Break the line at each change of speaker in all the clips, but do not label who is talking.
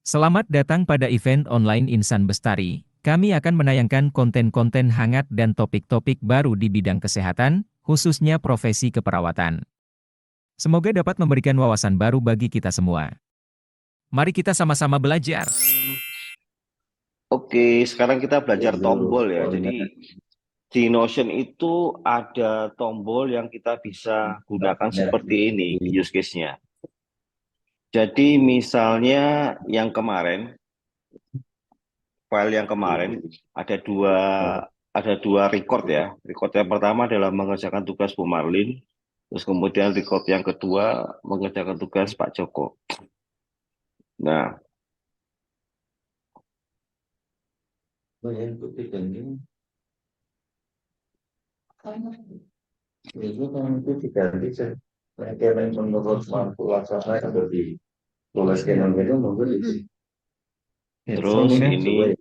Selamat datang pada event online Insan Bestari. Kami akan menayangkan konten-konten hangat dan topik-topik baru di bidang kesehatan, khususnya profesi keperawatan. Semoga dapat memberikan wawasan baru bagi kita semua. Mari kita sama-sama belajar.
Oke, sekarang kita belajar tombol ya. Jadi di Notion itu ada tombol yang kita bisa gunakan seperti ini use case-nya. Jadi misalnya yang kemarin, file yang kemarin ada dua record ya. Record yang pertama adalah mengerjakan tugas Bu Marlin, terus kemudian record yang kedua mengerjakan tugas Pak Joko. Nah,
Itu kan itu diganti skenario menurut mampu laksana yang di tulis skenario itu mungkin itu.
terus ini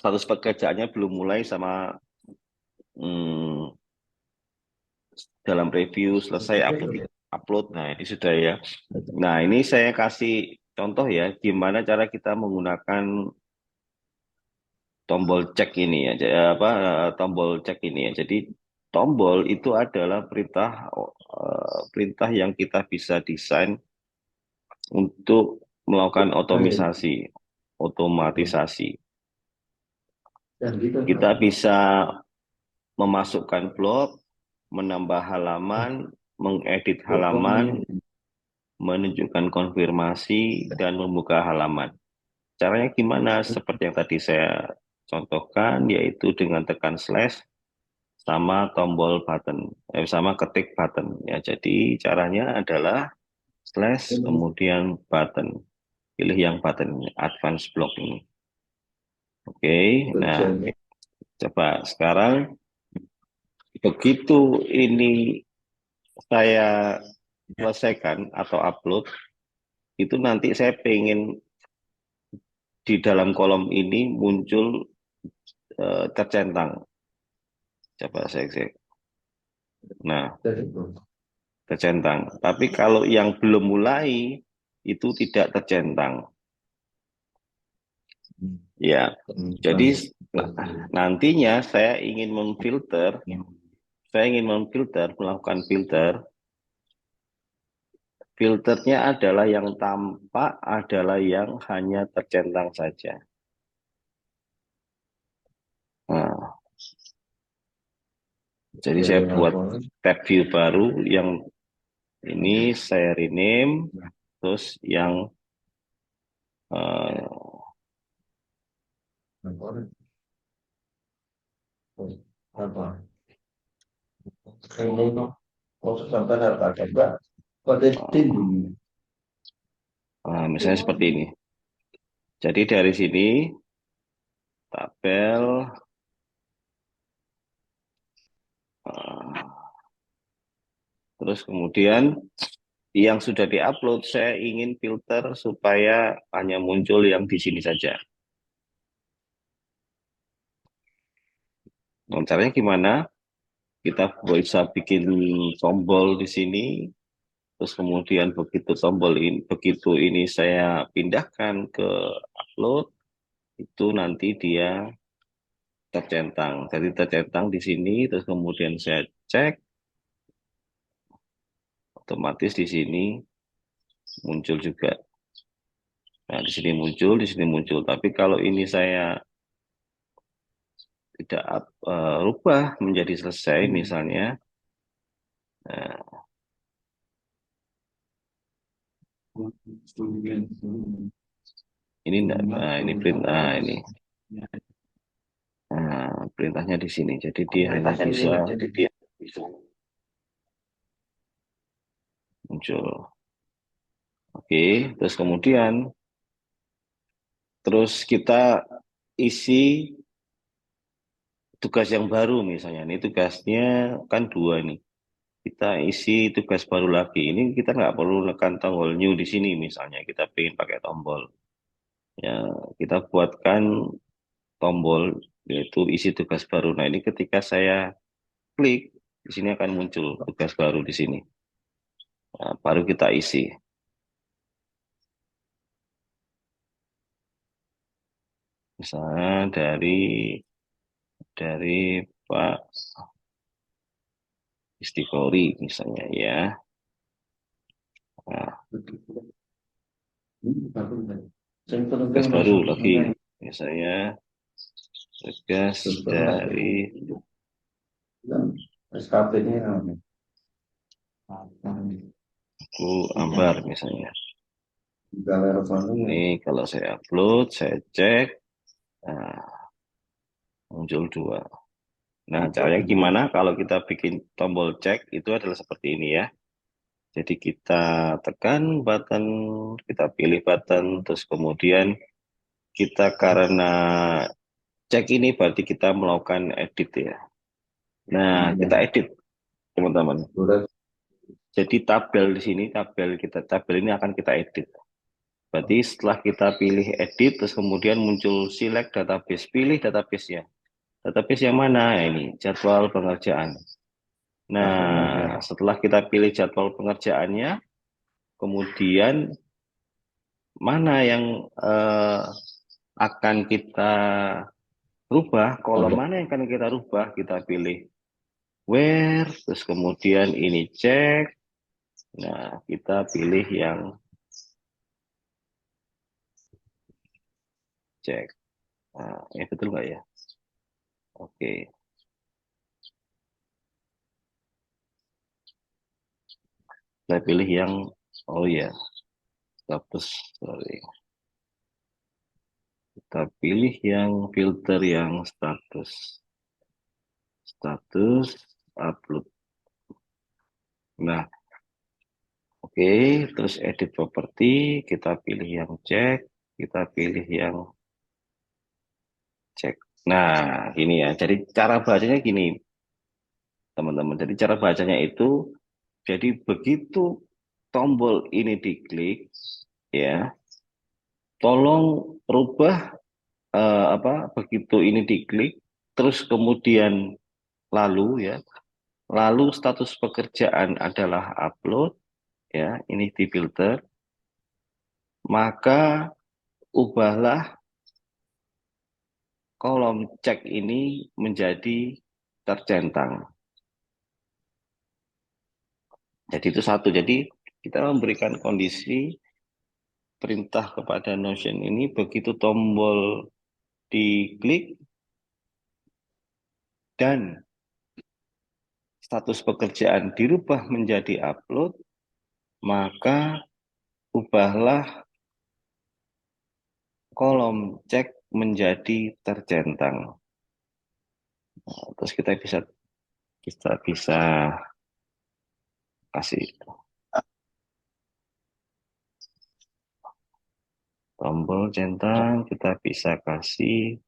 status pekerjaannya belum mulai sama hmm, dalam review selesai upload. Nah, ini sudah ya. Nah, ini saya kasih contoh ya, gimana cara kita menggunakan tombol cek ini ya, tombol cek ini ya. Jadi tombol itu adalah perintah yang kita bisa desain untuk melakukan otomatisasi. Kita bisa memasukkan blok, menambah halaman, mengedit halaman, menunjukkan konfirmasi, dan membuka halaman. Caranya gimana? Seperti yang tadi saya contohkan, yaitu dengan tekan slash sama tombol button, sama ketik button. Ya, jadi caranya adalah slash kemudian button. Pilih yang button advance block ini. Oke, nah coba sekarang begitu ini saya selesaikan atau upload, itu nanti saya pengen di dalam kolom ini muncul tercentang. Coba saya cek. Nah, tercentang. Tapi kalau yang belum mulai itu tidak tercentang. Ya, jadi nantinya saya ingin memfilter, melakukan filter. Filternya adalah yang tampak adalah yang hanya tercentang saja. Nah, jadi saya buat tab view baru yang ini saya rename, terus yang
apa? Ini khusus sampai harus ada mbak pada tim.
misalnya seperti ini. Jadi dari sini tabel terus kemudian yang sudah diupload saya ingin filter supaya hanya muncul yang di sini saja. Nah, caranya gimana? Kita bisa bikin tombol di sini, terus kemudian begitu ini saya pindahkan ke upload, itu nanti dia tercentang. Jadi tercentang di sini, terus kemudian saya cek, otomatis di sini muncul juga. Nah, di sini muncul, di sini muncul. Tapi kalau ini saya tidak rubah menjadi selesai, misalnya, nah, ini enggak, nah, ini print, nah, ini. Nah, perintahnya di sini. Jadi dia hanya bisa muncul. Oke, terus kemudian kita isi tugas yang baru misalnya. Ini tugasnya kan dua nih. Kita isi tugas baru lagi. Ini kita nggak perlu tekan tombol new di sini misalnya. Kita pengen pakai tombol. Ya, kita buatkan tombol yaitu isi tugas baru. Nah, ini ketika saya klik di sini akan muncul tugas baru di sini. Nah, baru kita isi. Misalnya dari Pak Istiqori misalnya ya. Nah, tugas baru lagi misalnya tugas dari
SKP-nya
Bu Ambar misalnya. Ini kalau saya upload, saya cek, nah, muncul 2. Nah, caranya gimana? Kalau kita bikin tombol cek itu adalah seperti ini ya. Jadi kita tekan button, kita pilih button, terus kemudian kita karena cek ini berarti kita melakukan edit ya. Nah, kita edit teman-teman. Jadi tabel di sini, tabel ini akan kita edit. Berarti setelah kita pilih edit, terus kemudian muncul select database, pilih database-nya. Database yang mana? Ini jadwal pengerjaan. Nah, setelah kita pilih jadwal pengerjaannya, kemudian mana yang akan kita rubah, kolom mana yang akan kita rubah, kita pilih where, terus kemudian ini cek. Nah, kita pilih yang cek. Nah, ya betul nggak ya? Oke. Saya pilih yang, oh ya, status, sorry. Kita pilih yang filter yang status. Status upload. Nah, oke, terus edit property, kita pilih yang cek, kita pilih yang cek. Nah, gini ya. Jadi cara bacanya gini, teman-teman. Jadi cara bacanya itu, jadi begitu tombol ini diklik, ya, tolong rubah begitu ini diklik, terus kemudian lalu ya, lalu status pekerjaan adalah upload, ya, ini di filter, maka ubahlah kolom cek ini menjadi tercentang. Jadi itu satu. Jadi kita memberikan kondisi perintah kepada Notion ini begitu tombol diklik dan status pekerjaan dirubah menjadi upload, maka ubahlah kolom cek menjadi tercentang. Nah, terus kita bisa kasih tombol centang, kita bisa kasih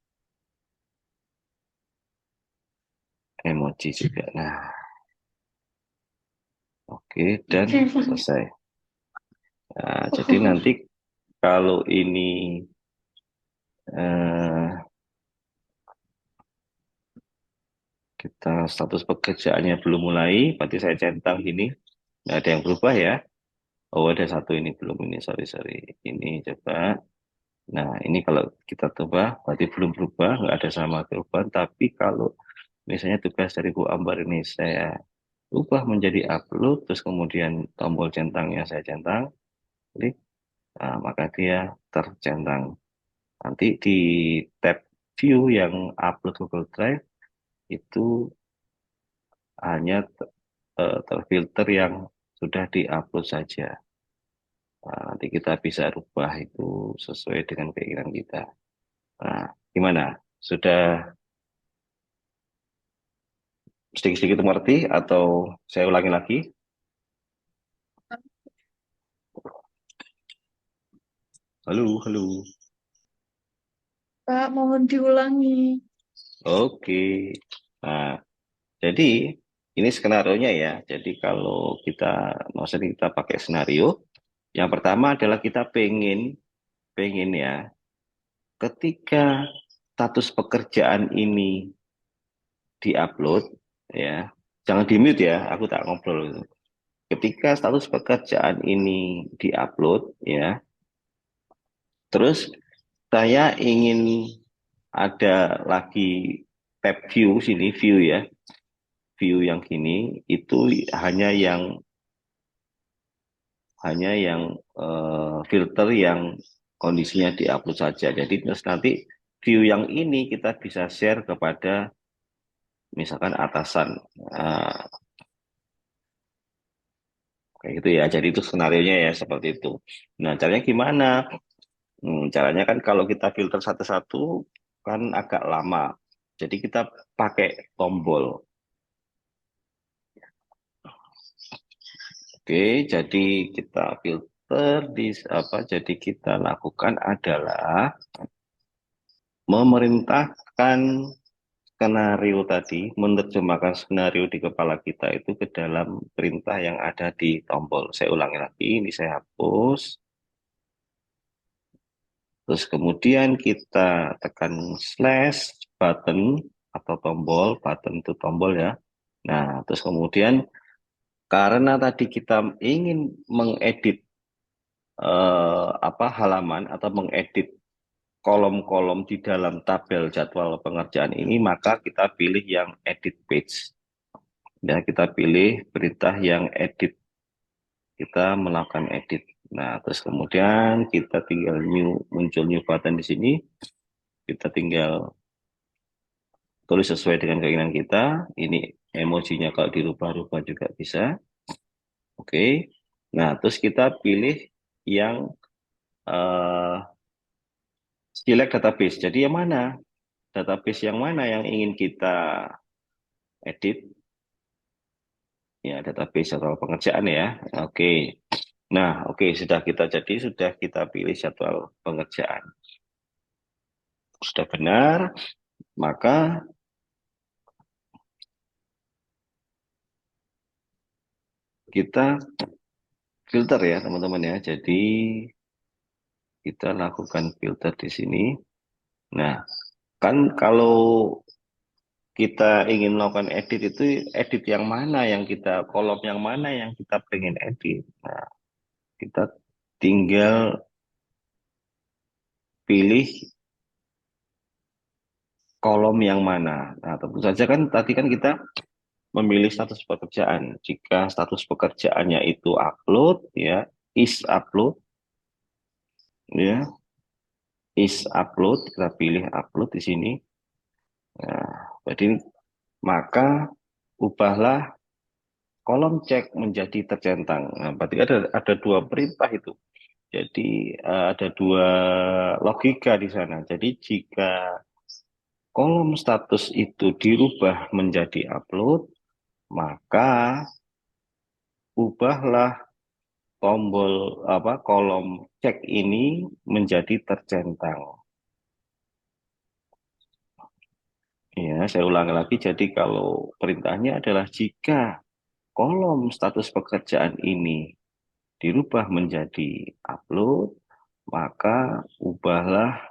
emoji juga. Nah, oke, dan selesai. Nah, jadi nanti kalau ini kita status pekerjaannya belum mulai, berarti saya centang gini, nggak ada yang berubah ya. Oh, ada satu ini belum, ini sorry. Ini coba. Nah, ini kalau kita coba, berarti belum berubah, nggak ada sama perubahan. Tapi kalau misalnya tugas dari Bu Ambar ini saya ubah menjadi upload, terus kemudian tombol centangnya saya centang, klik, nah, maka dia tercentang. Nanti di tab view yang upload Google Drive, itu hanya terfilter yang sudah diupload saja. Nah, nanti kita bisa rubah itu sesuai dengan keinginan kita. Nah, gimana? Sudah sedikit-sedikit mengerti atau saya ulangi lagi? Halo.
Pak, mohon diulangi.
Oke. Nah, jadi ini skenario-nya ya. Jadi kalau maksudnya kita pakai skenario, yang pertama adalah kita pengen ya, ketika status pekerjaan ini diupload ya, jangan di mute ya, aku tak ngobrol. Ketika status pekerjaan ini diupload ya, terus saya ingin ada lagi tab view sini, view ya. View yang gini itu hanya yang filter yang kondisinya diupload saja. Jadi terus nanti view yang ini kita bisa share kepada misalkan atasan. Nah, kayak gitu ya. Jadi itu skenarionya ya seperti itu. Nah, caranya gimana? Caranya kan kalau kita filter satu-satu kan agak lama. Jadi kita pakai tombol. Oke, jadi kita filter di apa? Jadi kita lakukan adalah memerintahkan skenario tadi, menerjemahkan skenario di kepala kita itu ke dalam perintah yang ada di tombol. Saya ulangi lagi, ini saya hapus. Terus kemudian kita tekan slash button atau tombol, button itu tombol ya. Nah, terus kemudian karena tadi kita ingin mengedit halaman atau mengedit kolom-kolom di dalam tabel jadwal pengerjaan ini, maka kita pilih yang edit page. Ya, kita pilih perintah yang edit. Kita melakukan edit. Nah, terus kemudian kita tinggal muncul new button di sini. Kita tinggal tulis sesuai dengan keinginan kita. Ini emojinya kalau dirubah-rubah juga bisa. Oke. Nah, terus kita pilih yang select database. Jadi yang mana? Database yang mana yang ingin kita edit? Ya, database atau pengerjaan ya. Oke. Nah, oke, sudah kita pilih jadwal pengerjaan. Sudah benar, maka kita filter ya, teman-teman ya. Jadi kita lakukan filter di sini. Nah, kan kalau kita ingin melakukan edit itu edit yang mana yang kita kolom yang mana yang kita pengen edit. Nah, kita tinggal pilih kolom yang mana. Nah, tentu saja kan tadi kan kita memilih status pekerjaan. Jika status pekerjaannya itu upload ya, is upload ya, is upload, kita pilih upload di sini. Nah, jadi maka ubahlah kolom cek menjadi tercentang. Nah, berarti ada dua perintah itu. Jadi ada dua logika di sana. Jadi jika kolom status itu dirubah menjadi upload, maka ubahlah tombol kolom cek ini menjadi tercentang. Ya, saya ulangi lagi. Jadi kalau perintahnya adalah jika kolom status pekerjaan ini dirubah menjadi upload, maka ubahlah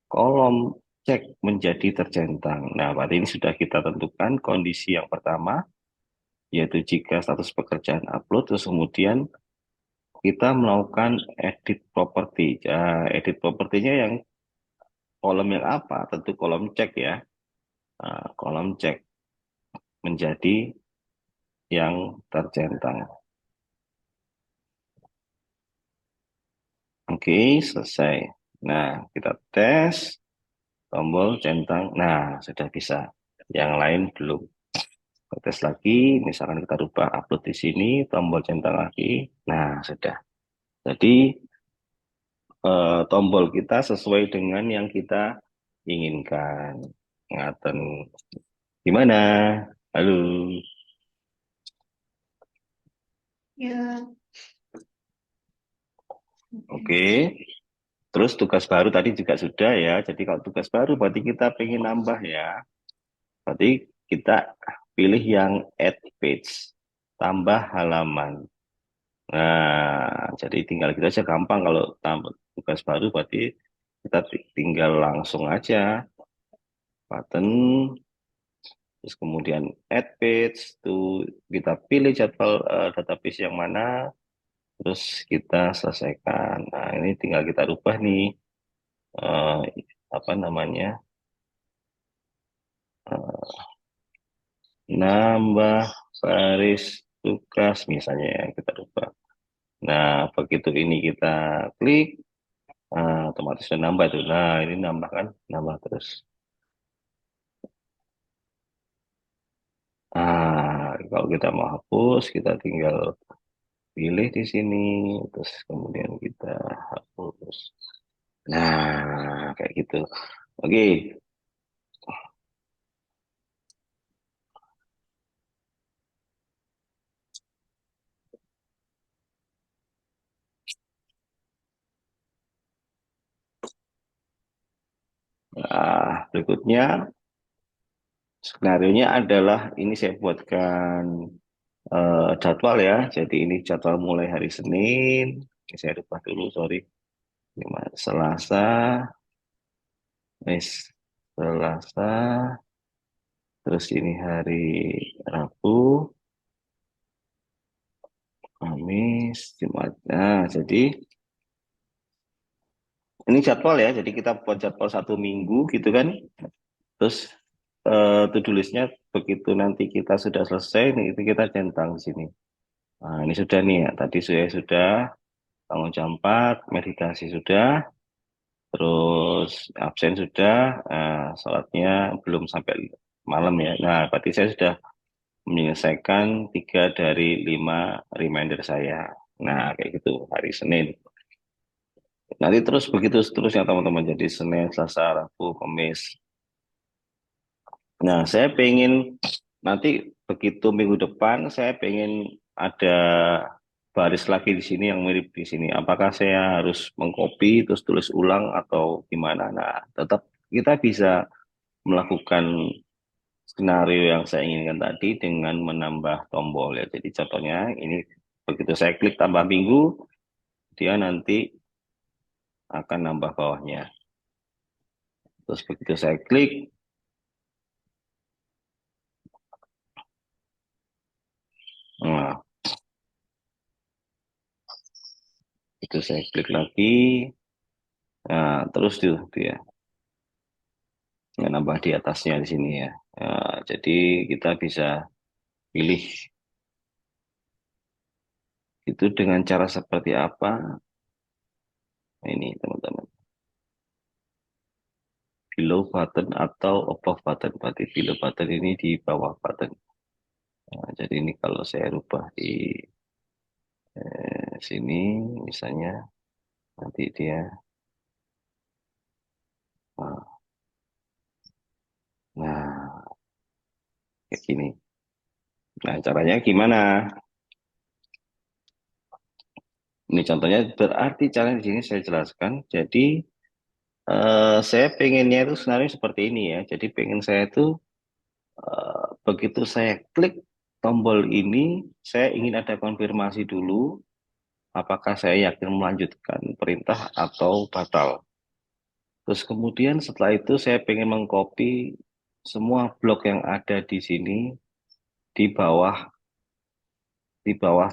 kolom cek menjadi tercentang. Nah, berarti ini sudah kita tentukan kondisi yang pertama, yaitu jika status pekerjaan upload, terus kemudian kita melakukan edit property. Edit propertinya yang kolom yang apa? Tentu kolom cek ya. Nah, kolom cek menjadi yang tercentang. Oke, selesai. Nah, kita tes tombol centang. Nah, sudah bisa. Yang lain belum. Kita tes lagi, misalkan kita rubah upload di sini, tombol centang lagi. Nah, sudah. Jadi tombol kita sesuai dengan yang kita inginkan. Ngaten. Gimana? Halo.
Ya.
Oke. Terus tugas baru tadi juga sudah ya. Jadi kalau tugas baru berarti kita pengen nambah ya. Berarti kita pilih yang add page. Tambah halaman. Nah, jadi tinggal kita aja gampang kalau tambah tugas baru berarti kita tinggal langsung aja button terus kemudian add page tuh kita pilih jadwal database yang mana terus kita selesaikan. Nah, ini tinggal kita rubah nih apa namanya, eh, nambah baris tugas misalnya ya, kita rubah. Nah, begitu ini kita klik, otomatis sudah nambah tuh. Nah, ini nambah kan, nambah terus. Kalau kita mau hapus, kita tinggal pilih di sini, terus kemudian kita hapus. Nah, kayak gitu. Oke. Nah, berikutnya skenarionya adalah ini saya buatkan jadwal ya. Jadi ini jadwal mulai hari Senin. Ini saya rubah dulu, sorry. Selasa, Selasa, terus ini hari Rabu, Kamis, Jumat. Nah, jadi ini jadwal ya. Jadi kita buat jadwal 1 minggu gitu kan. Terus to-do list-nya begitu nanti kita sudah selesai, nih, itu kita centang di sini. Nah, ini sudah nih ya. Tadi saya sudah bangun jam 4, meditasi sudah, terus absen sudah, sholatnya belum sampai malam ya. Nah, berarti saya sudah menyelesaikan 3 dari 5 reminder saya. Nah, kayak gitu hari Senin. Nanti terus begitu seterusnya teman-teman. Jadi Senin, Selasa, Rabu, Kamis. Nah, saya pengen nanti begitu minggu depan saya pengen ada baris lagi di sini yang mirip di sini. Apakah saya harus mengcopy terus tulis ulang atau gimana? Nah, tetap kita bisa melakukan skenario yang saya inginkan tadi dengan menambah tombol ya. Jadi contohnya ini begitu saya klik tambah minggu, dia nanti akan nambah bawahnya. Terus begitu saya klik, nah itu saya klik lagi, nah terus tuh dia nambah di atasnya di sini ya. Nah, jadi kita bisa pilih itu dengan cara seperti apa. Nah, ini teman-teman. Below button atau above button. Berarti below button ini di bawah button. Nah, jadi ini kalau saya rubah di sini misalnya nanti dia nah, nah, kayak gini. Nah, caranya gimana? Ini contohnya berarti cara di sini saya jelaskan. Jadi saya pengennya itu sebenarnya seperti ini ya. Jadi pengen saya itu begitu saya klik tombol ini, saya ingin ada konfirmasi dulu apakah saya yakin melanjutkan perintah atau batal. Terus kemudian setelah itu saya pengen mengcopy semua blok yang ada di sini di bawah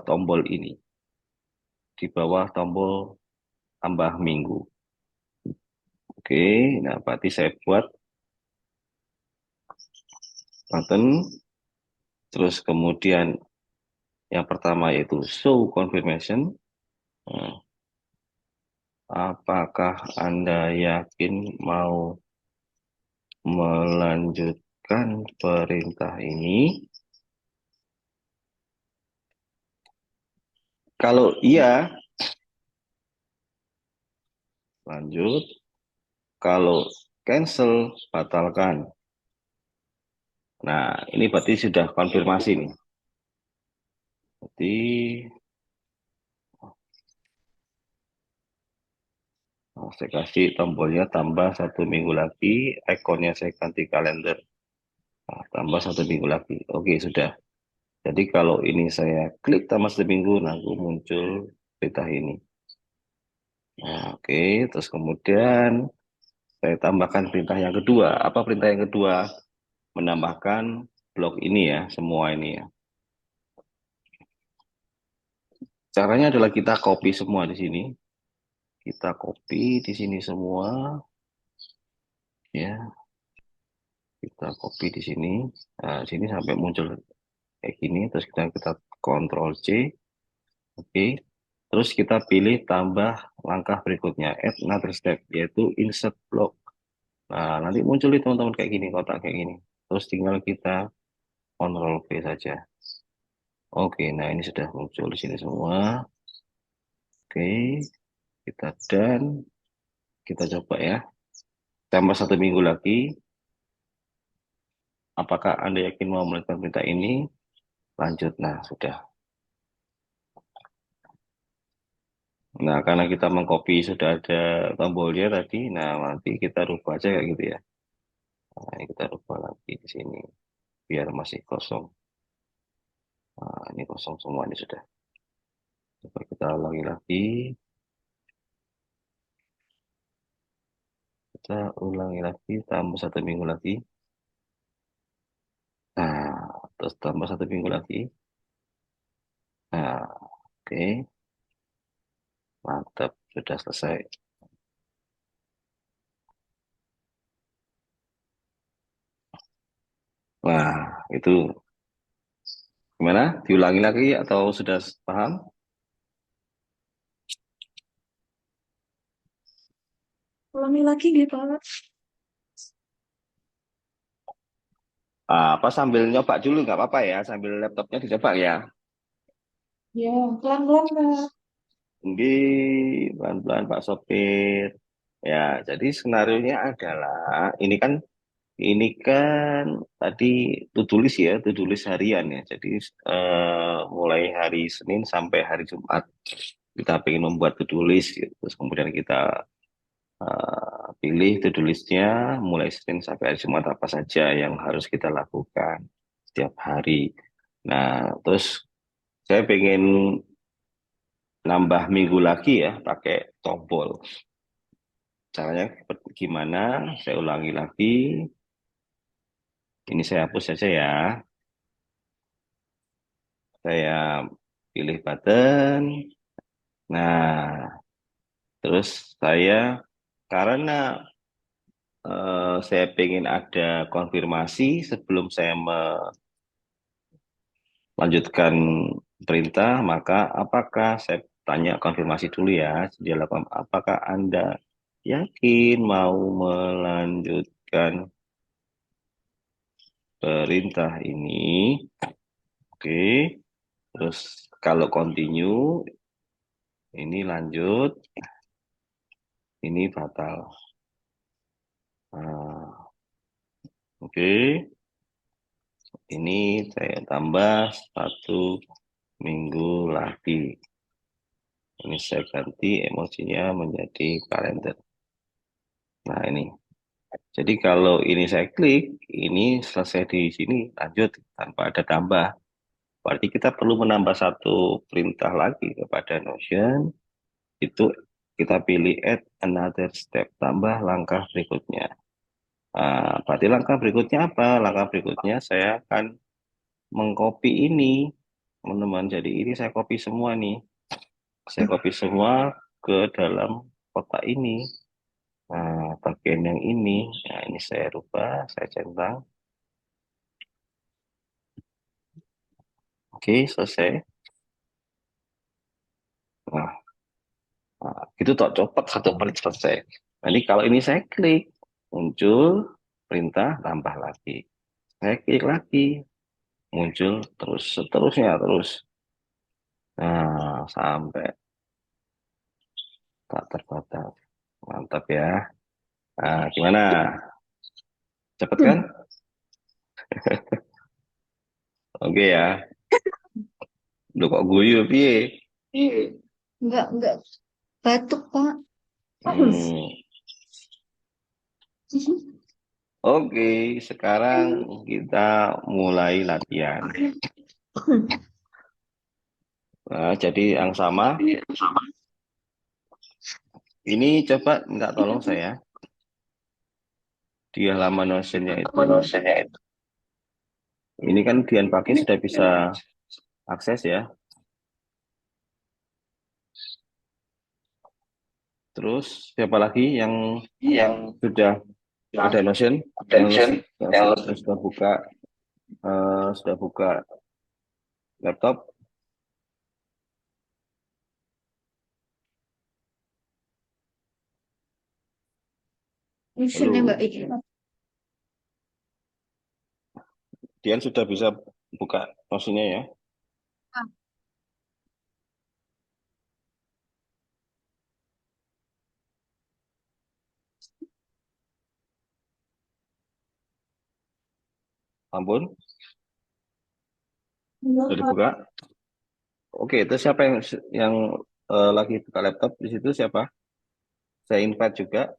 tombol ini, di bawah tombol tambah minggu. Oke, nah berarti saya buat button, terus kemudian yang pertama yaitu show confirmation. Nah, apakah Anda yakin mau melanjutkan perintah ini? Kalau iya, lanjut. Kalau cancel, batalkan. Nah, ini berarti sudah konfirmasi nih. Berarti saya kasih tombolnya tambah 1 minggu lagi, ikonnya saya ganti kalender. Nah, tambah 1 minggu lagi. Oke, sudah. Jadi kalau ini saya klik tambah 1 minggu, nah muncul perintah ini. Nah, oke. Terus kemudian saya tambahkan perintah yang kedua. Apa perintah yang kedua? Menambahkan blok ini ya, semua ini ya. Caranya adalah kita copy semua di sini. Kita copy di sini semua. ya. Kita copy di sini. Nah, sini sampai muncul kayak gini. Terus kita Ctrl C. Oke. Terus kita pilih tambah langkah berikutnya. Add another step. Yaitu insert block. Nah, nanti muncul nih teman-teman kayak gini. Kotak kayak gini. Terus tinggal kita Ctrl V saja. Oke. Nah, ini sudah muncul di sini semua. Oke. Kita done. Kita coba ya. Tambah 1 minggu lagi. Apakah Anda yakin mau melakukan perintah ini? Lanjut. Nah, sudah. Nah, karena kita mengcopy sudah ada tombolnya tadi, nah nanti kita rubah aja kayak gitu ya. Nah, ini kita rubah lagi di sini, biar masih kosong. Nah, ini kosong semua ini sudah. Coba kita ulangi lagi. Kita ulangi lagi, tambah 1 minggu lagi. Nah, terus tambah 1 minggu lagi. Nah, oke. Mantap, sudah selesai. Nah, itu gimana? Diulangi lagi atau sudah paham?
Ulangi lagi gitu, Pak.
Apa sambil nyoba dulu nggak apa-apa ya, sambil laptopnya dicoba ya.
Ya, pelan-pelan, Pak.
Ini pelan-pelan Pak Sopir. Ya, jadi skenarionya adalah ini kan tadi to-do list ya, to-do list harian ya. Jadi mulai hari Senin sampai hari Jumat kita ingin membuat to-do list gitu. Terus kemudian kita pilih to-do listnya mulai Senin sampai hari Jumat apa saja yang harus kita lakukan setiap hari. Nah, terus saya pengen nambah minggu lagi ya pakai tombol. Caranya gimana? Saya ulangi lagi. Ini saya hapus saja ya. Saya pilih button. Nah, terus karena saya ingin ada konfirmasi sebelum saya melanjutkan perintah, maka apakah saya tanya konfirmasi dulu ya. Dia lakukan, apakah Anda yakin mau melanjutkan perintah ini? Oke. Terus kalau continue, ini lanjut, ini batal. Nah, oke. Ini saya tambah 1 minggu lagi. Ini saya ganti emosinya menjadi kalender. Nah, ini. Jadi kalau ini saya klik, ini selesai di sini, lanjut tanpa ada tambah. Berarti kita perlu menambah 1 perintah lagi kepada Notion. Itu kita pilih add another step, tambah langkah berikutnya. Nah, berarti langkah berikutnya apa? Langkah berikutnya saya akan mengcopy ini, teman-teman. Jadi ini saya copy semua nih. Saya copy semua ke dalam kotak ini. Nah, bagian yang ini, nah ini saya rubah, saya centang. Oke, selesai. Nah, itu tak cepat 1 menit selesai. Nanti kalau ini saya klik, muncul perintah tambah lagi. Saya klik lagi, muncul terus seterusnya terus. Nah, sampai tak terbatas. Mantap ya. Nah, gimana? Cepet kan? Oke ya. Lu kok guyu piye?
Enggak. Batuk, Pak.
Hmm. Oke, sekarang kita mulai latihan. Nah, jadi yang sama. Ini coba minta tolong saya. Di halaman Notion-nya itu. Ini kan Dian Pagi sudah bisa akses ya. Terus siapa lagi yang sudah Udah Notion? Yang sudah buka laptop?
Misalnya
Halo,
nggak ikut.
Dian sudah bisa buka Notion-nya ya? Ampun, sudah dibuka? Oke, itu siapa yang lagi buka laptop di situ siapa? Saya invite juga.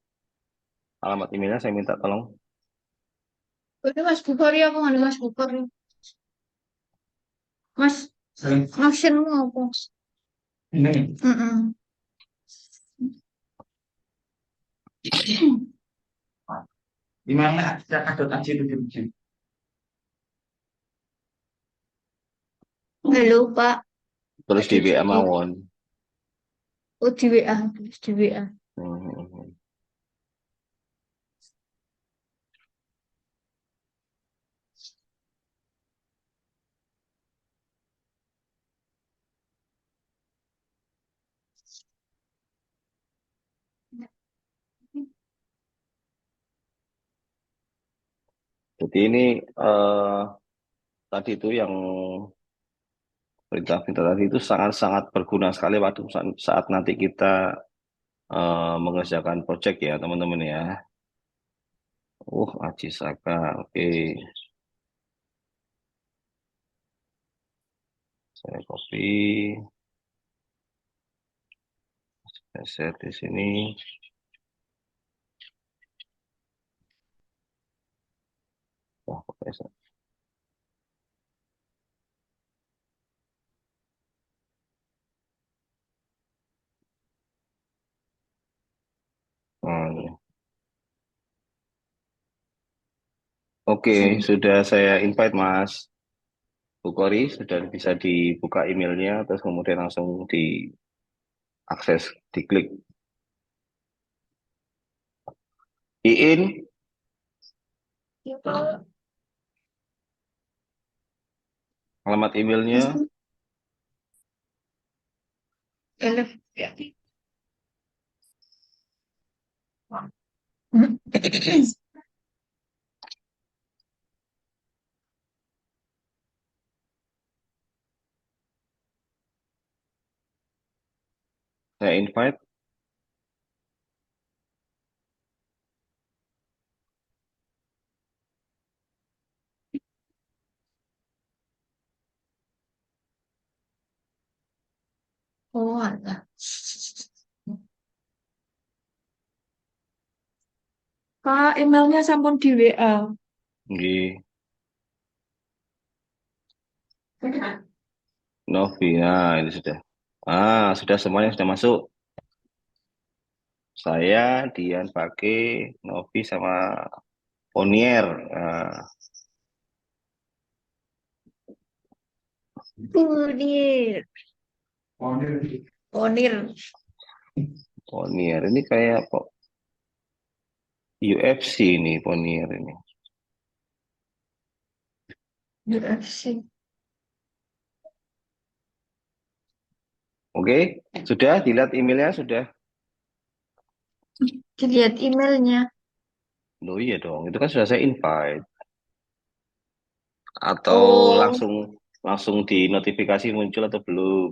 Alamat emailnya saya minta tolong.
Ini Mas Bukhari apa nggak ada Mas Bukhari? Mas, actionmu apa?
Ini
Mm-mm.
di mana ada taji itu.
Halo Pak,
Terus di
ada
WA
jadi.
mawon.
Oh di WA, tulis di WA.
Hmm. Jadi ini eh, tadi itu yang perintah-perintah tadi itu sangat-sangat berguna sekali waktu saat nanti kita mengerjakan project ya teman-teman ya. Aji Saka, oke. Saya copy, saya share di sini. Oke, Hmm. Oke, sudah saya invite Mas Bukori, sudah bisa dibuka emailnya, terus kemudian langsung diakses, diklik. Iin,
Ya Pak.
alamat emailnya,
Elef. Ya.
saya invite.
Oh, alah. Kak, emailnya sampun di WA.
Di Novi, nah ini sudah. Sudah semuanya sudah masuk. Saya, Dian pakai Novi sama Onier.
Punir. Ponir.
Ponier ini kayak UFC ini Ponier ini.
UFC.
Oke, sudah dilihat emailnya sudah.
Dilihat emailnya.
Loh iya dong, itu kan sudah saya invite. Atau
Oh,
langsung langsung di notifikasi muncul atau belum?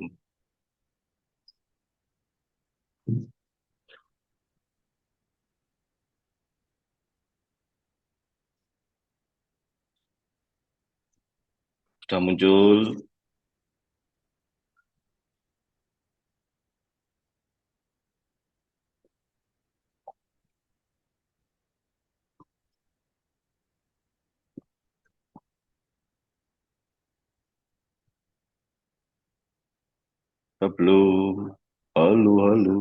Sudah muncul. Atau belum? Halo, halo.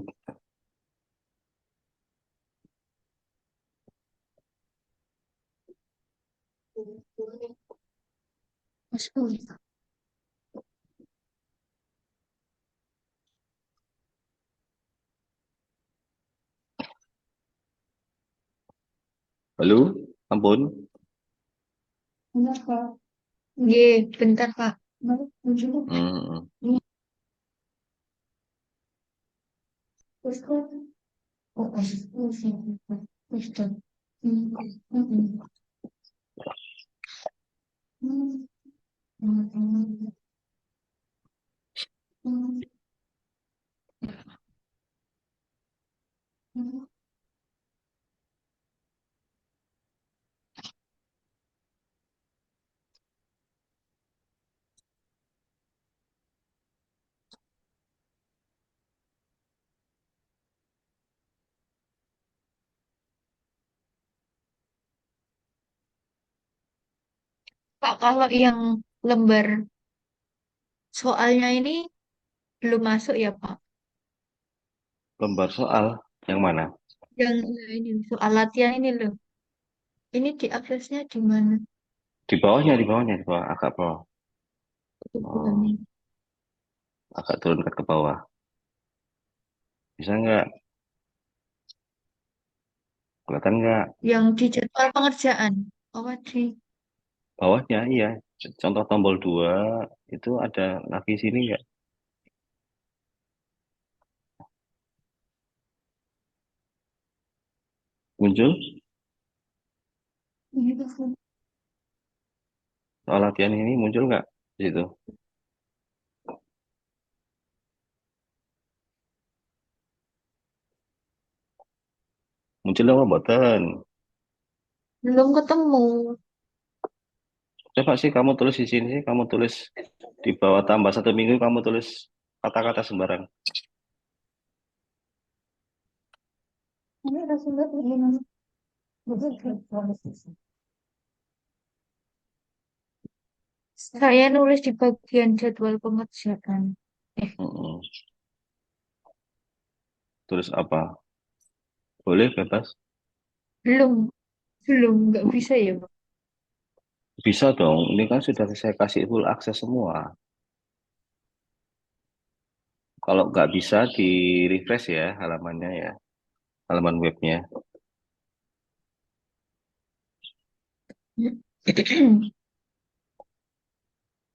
Mas Pur.
Halo, ampun.
Benar, Pak. Nggih, bentar, Pak.
Hmm.
Terus kok oh, wis dong. Hmm, hmm, hmm, hmm, hmm, hmm, hmm. Pak, kalau yang lembar soalnya ini belum masuk ya, Pak?
Lembar soal yang mana?
Yang ini soal latihan ini loh. Ini diaksesnya di mana?
Di bawahnya, di bawah, agak bawah. Oh, agak turunkan ke bawah. Bisa nggak? Kelihatan nggak?
Yang di jadwal pengerjaan. Apa di?
Bawahnya, iya. Contoh tombol 2 itu ada lagi sini nggak? Muncul
Ini tuh.
soal latihan ini muncul nggak di situ? Muncul apa button?
Belum ketemu.
Coba sih kamu tulis di sini sih, kamu tulis di bawah tambah 1 minggu, kamu tulis kata-kata sembarang.
Ini rasanya begini. Saya nulis di bagian jadwal pengerjaan. Eh,
Mm-mm. Tulis apa? Boleh bebas?
belum, belum, nggak bisa ya, Pak.
Bisa dong, ini kan sudah saya kasih full akses semua. Kalau nggak bisa di refresh ya halamannya ya, halaman webnya.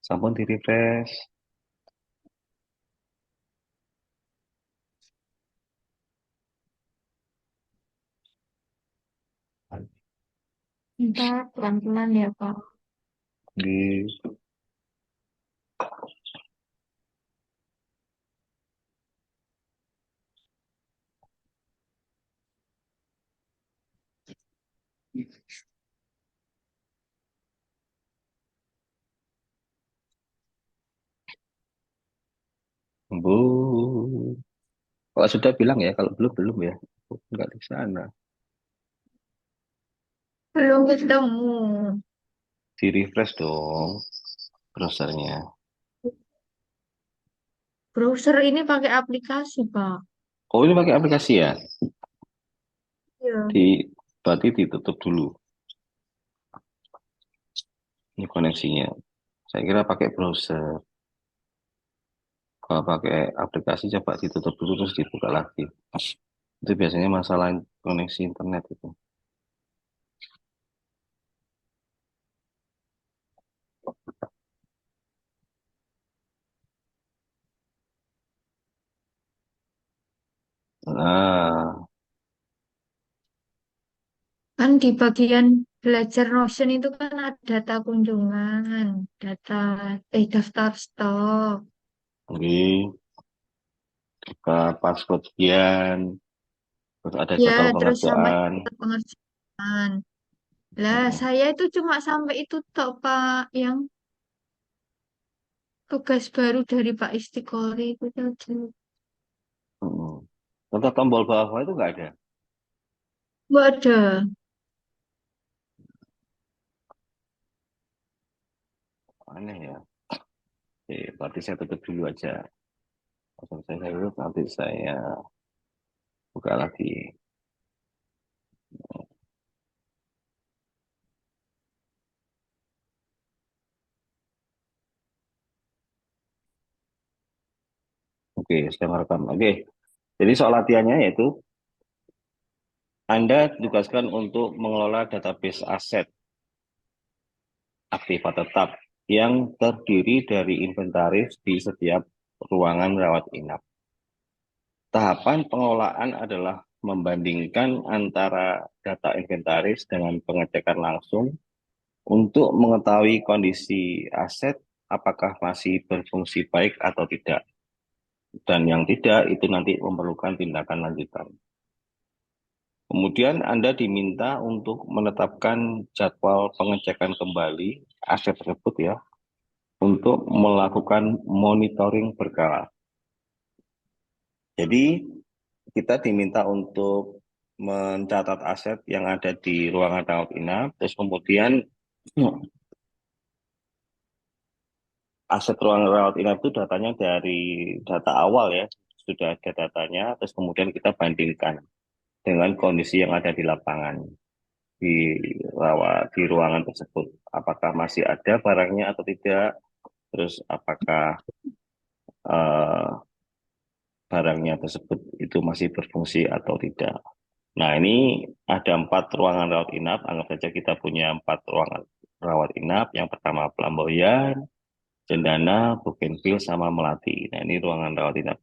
Sampun di refresh.
Ntar pelan-pelan ya, Pak.
Di Bu. Kalau sudah bilang ya, kalau belum belum ya. Nggak di sana.
Belum ketemu.
Di refresh dong browsernya.
Browser ini pakai aplikasi, Pak.
Oh ini pakai aplikasi ya?
Iya.
Di berarti ditutup dulu ini koneksinya. Saya kira pakai browser. Kalau pakai aplikasi coba ditutup dulu terus dibuka lagi. Itu biasanya masalah koneksi internet itu. Nah,
Kan di bagian belajar Notion itu kan ada data kunjungan, data, daftar stok.
ini buka password sekian, terus ada
Ya,
jadwal
terus sama
pengerjaan.
pengerjaan. Lah,
Mm-mm,
saya itu cuma sampai itu tok, Pak, yang tugas baru dari Pak Istiqori itu tadi.
mm-mm. Contoh tombol bawah itu nggak ada.
Nggak ada.
Aneh ya. Oke, berarti saya tutup dulu aja. Langsung saya tutup, nanti saya buka lagi. Oke, saya merekam. Oke, jadi soal latihannya yaitu Anda ditugaskan untuk mengelola database aset aktif atau tetap yang terdiri dari inventaris di setiap ruangan rawat inap. Tahapan pengelolaan adalah membandingkan antara data inventaris dengan pengecekan langsung untuk mengetahui kondisi aset apakah masih berfungsi baik atau tidak. Dan yang tidak itu nanti memerlukan tindakan lanjutan. Kemudian Anda diminta untuk menetapkan jadwal pengecekan kembali aset tersebut ya, untuk melakukan monitoring berkala. Jadi kita diminta untuk mencatat aset yang ada di ruangan rawat inap, terus kemudian aset ruangan rawat inap itu datanya dari data awal ya, sudah ada datanya, terus kemudian kita bandingkan dengan kondisi yang ada di lapangan di ruangan tersebut. Apakah masih ada barangnya atau tidak, terus apakah eh, barangnya tersebut itu masih berfungsi atau tidak. Nah, ini ada 4 ruangan rawat inap. Anggap saja kita punya 4 ruangan rawat inap. Yang pertama Pelamboyan, Cendana, Bougainville, sama Melati. Nah, ini ruangan rawat inap.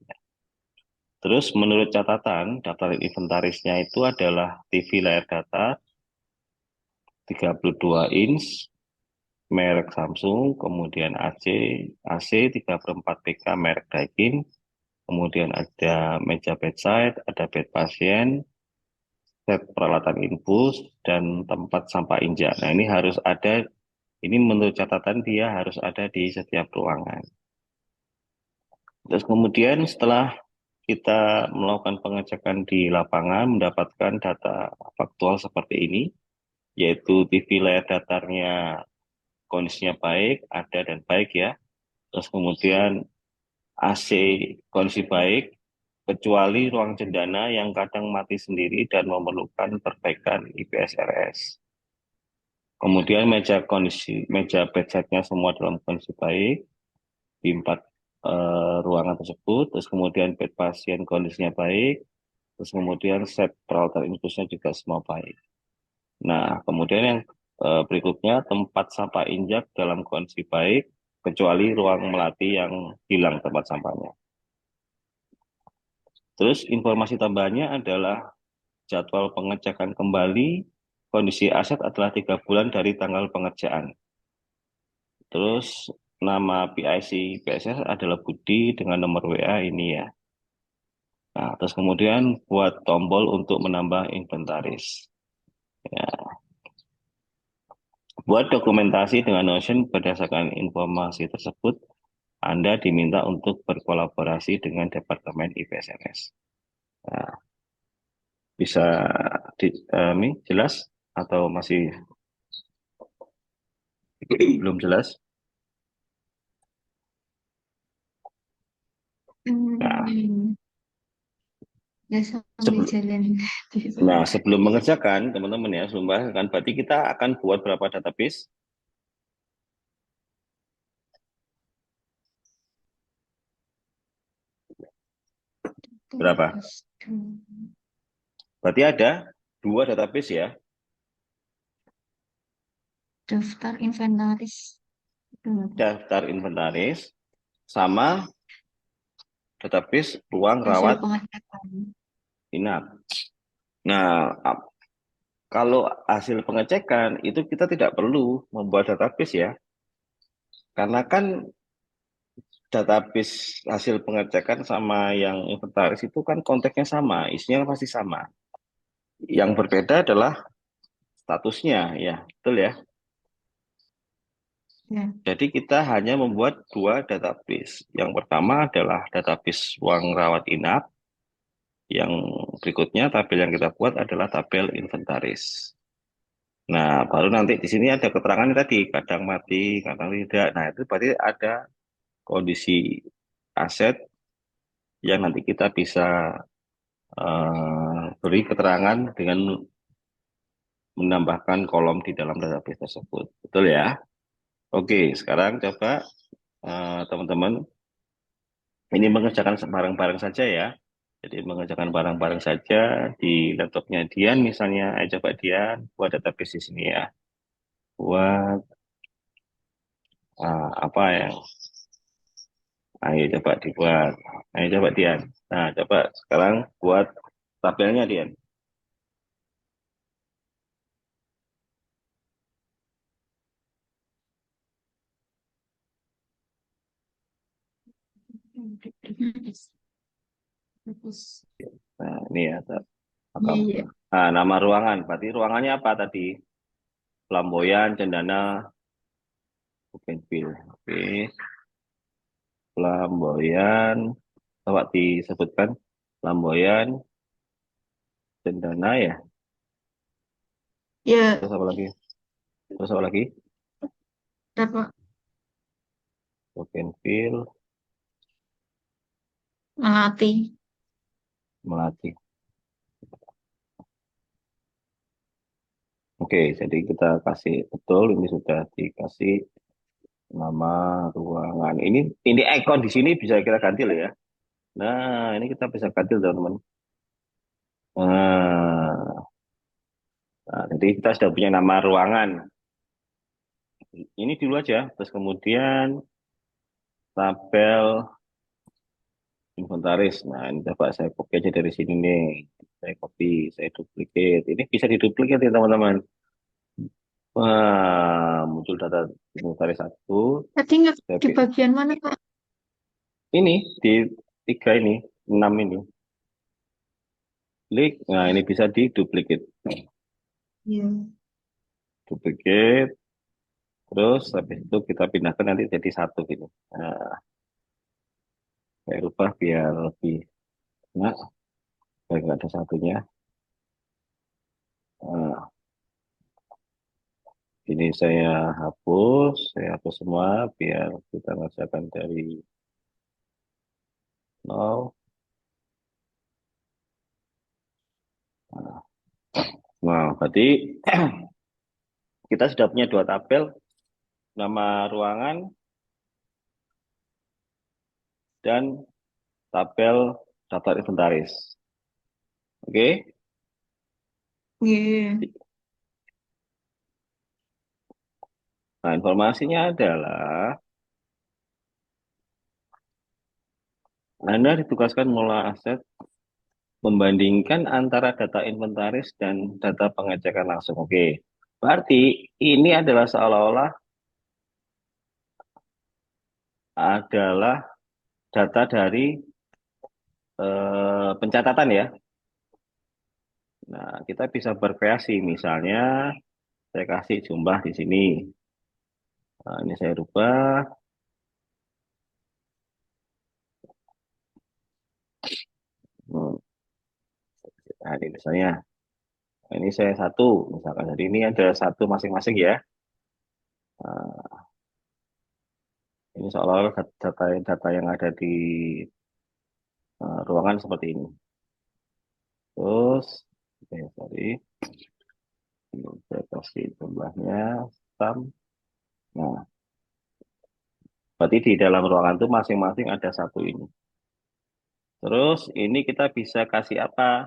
Terus menurut catatan, daftar inventarisnya itu adalah TV layar datar 32 inch, merek Samsung, kemudian AC 34 PK merek Daikin, kemudian ada meja bedside, ada bed pasien, set peralatan infus, dan tempat sampah injak. Nah, ini harus ada, ini menurut catatan dia harus ada di setiap ruangan. Terus kemudian setelah kita melakukan pengecekan di lapangan, mendapatkan data faktual seperti ini, yaitu TV layar datarnya kondisinya baik, ada dan baik ya. Terus kemudian AC kondisi baik, kecuali ruang cendana yang kadang mati sendiri dan memerlukan perbaikan IPSRS. Kemudian meja bedside-nya semua dalam kondisi baik di 4 ruangan tersebut. Terus kemudian bed pasien kondisinya baik. Terus kemudian set peralatan infusnya juga semua baik. Nah, kemudian yang berikutnya tempat sampah injak dalam kondisi baik, kecuali ruang melati yang hilang tempat sampahnya. Terus informasi tambahannya adalah jadwal pengecekan kembali kondisi aset adalah 3 bulan dari tanggal pengerjaan. Terus nama PIC PSS adalah Budi dengan nomor WA ini ya. Nah, terus kemudian buat tombol untuk menambah inventaris. Ya. Buat dokumentasi dengan Notion berdasarkan informasi tersebut, Anda diminta untuk berkolaborasi dengan Departemen IPSMS. Nah, bisa ini jelas atau masih belum jelas? Nah,
Ya sambil jalan.
sebelum mengerjakan, teman-teman ya, sebelum kan berarti kita akan buat berapa database? Berapa? Berarti ada 2 database ya.
Daftar inventaris.
Daftar inventaris sama database ruang
Hasil
rawat
pengecekan.
inap. Nah, kalau hasil pengecekan itu kita tidak perlu membuat database ya. Karena kan database hasil pengecekan sama yang inventaris itu kan konteksnya sama, isinya pasti sama. Yang berbeda adalah statusnya ya, betul ya.
Ya.
Jadi kita hanya membuat 2 database. Yang pertama adalah database ruang rawat inap. Yang berikutnya tabel yang kita buat adalah tabel inventaris. Nah, baru nanti di sini ada keterangan tadi, kadang mati, kadang tidak. Nah, itu berarti ada kondisi aset yang nanti kita bisa beri keterangan dengan menambahkan kolom di dalam database tersebut. Betul ya? Oke, sekarang coba teman-teman ini mengerjakan bareng-bareng saja ya. Jadi mengerjakan barang-barang saja di laptopnya Dian misalnya. Coba Dian buat database di sini ya. Buat apa ya? Ayo coba dibuat. Ayo coba Dian. Nah, coba sekarang buat tabelnya Dian. Nah, ini ya.
Iya, iya.
Nah, nama ruangan. Berarti ruangannya apa tadi? Flamboyan, Cendana, Bougainville. Oke. Flamboyan. Coba disebutkan. Flamboyan, Cendana ya.
Ya,
Terus apa lagi? Terus apa lagi?
dapat
Bougainville,
melatih.
Melati. Oke, jadi kita kasih betul ini sudah dikasih nama ruangan. Ini icon di sini bisa kita ganti loh ya. Nah, ini kita bisa ganti loh, teman-teman. Nah, jadi kita sudah punya nama ruangan. Ini dulu aja, terus kemudian tabel inventaris. Nah, ini coba saya copy aja dari sini nih. Saya copy, saya duplicate. Ini bisa diduplicate ya, teman-teman. Wah, muncul data inventaris satu.
Tadi nggak
Saya
di bagian mana, Pak?
Ini di tiga ini, enam ini. Klik, nah ini bisa diduplicate.
Iya.
Duplicate, terus habis itu kita pindahkan nanti jadi satu gitu. Nah, saya rubah biar lebih enak, biar nggak ada satunya. Nah, ini saya hapus semua biar kita ngerjakan dari nol. Nah, berarti kita sudah punya dua tabel, nama ruangan dan tabel daftar inventaris. Oke?
Iya.
Nah, informasinya adalah Anda ditugaskan mengelola aset membandingkan antara data inventaris dan data pengecekan langsung. Oke, berarti ini adalah seolah-olah adalah data dari pencatatan ya. Nah, kita bisa berkreasi. Misalnya, saya kasih jumlah di sini. Nah, ini saya rubah. Hmm, Nah, ini misalnya, ini saya satu. Misalkan, jadi ini ada satu masing-masing ya. Nah, ini seolah-olah data yang ada di ruangan seperti ini. Terus, oke, sorry. Ini saya kasih jumlahnya, sum. Nah, berarti di dalam ruangan itu masing-masing ada satu ini. Terus ini kita bisa kasih apa?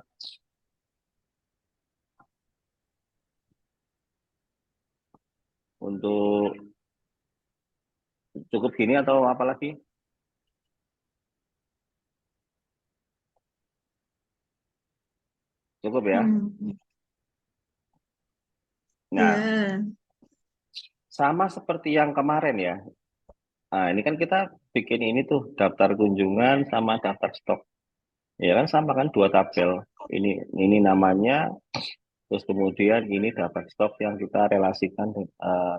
Untuk cukup gini atau apa lagi? Cukup ya.
Hmm.
Nah,
Ya.
sama seperti yang kemarin ya. Nah, ini kan kita bikin ini tuh daftar kunjungan sama daftar stok. Ya kan sama kan dua tabel. Ini namanya. Terus kemudian ini data stok yang kita relasikan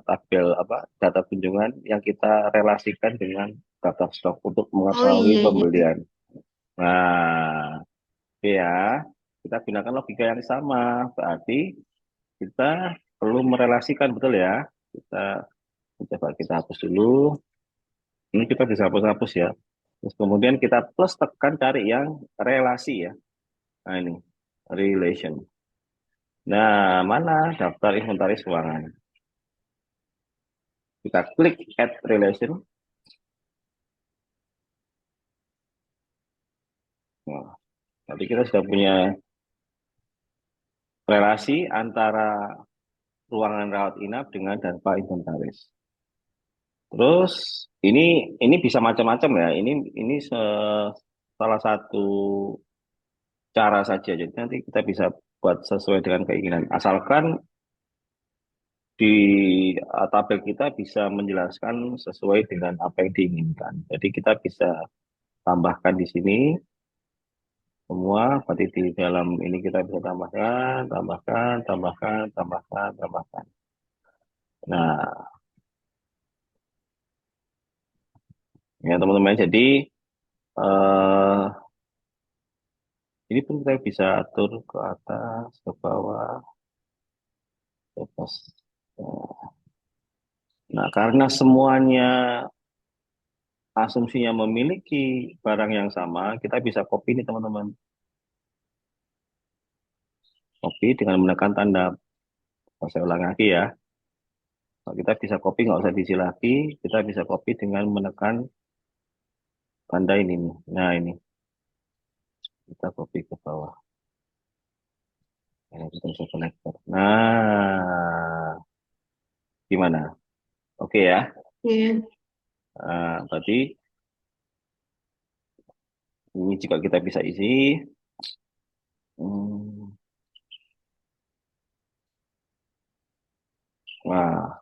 tabel apa data kunjungan yang kita relasikan dengan data stok untuk
Oh
mengetahui
iya, iya.
pembelian. Nah, oke ya, kita gunakan logika yang sama. Berarti kita perlu merelasikan betul ya. Kita coba kita hapus dulu. Ini kita bisa hapus-hapus ya. Terus kemudian kita plus tekan cari yang relasi ya. Nah ini relation. Nah, mana daftar inventaris keuangan? Kita klik add relation. Nah, Berarti kita sudah punya relasi antara ruangan rawat inap dengan data inventaris. Terus ini bisa macam-macam ya. Salah satu cara saja. Jadi nanti kita bisa buat sesuai dengan keinginan. Asalkan di tabel kita bisa menjelaskan sesuai dengan apa yang diinginkan. Jadi kita bisa tambahkan di sini semua, berarti di dalam ini kita bisa tambahkan, tambahkan, tambahkan, tambahkan, tambahkan. Nah, ya teman-teman, jadi eh, ini pun kita bisa atur ke atas, ke bawah, ke atas. Nah, karena semuanya asumsinya memiliki barang yang sama, kita bisa copy nih teman-teman. Copy dengan menekan tanda. Saya ulang lagi ya. Nah, kita bisa copy, nggak usah diisi lagi. Kita bisa copy dengan menekan tanda ini nih. Nah, ini. Kita copy ke bawah. Nah, kita bisa connector. Nah, gimana? Oke ya.
Oke.
Nah, berarti ini juga kita bisa isi. Hmm. Nah,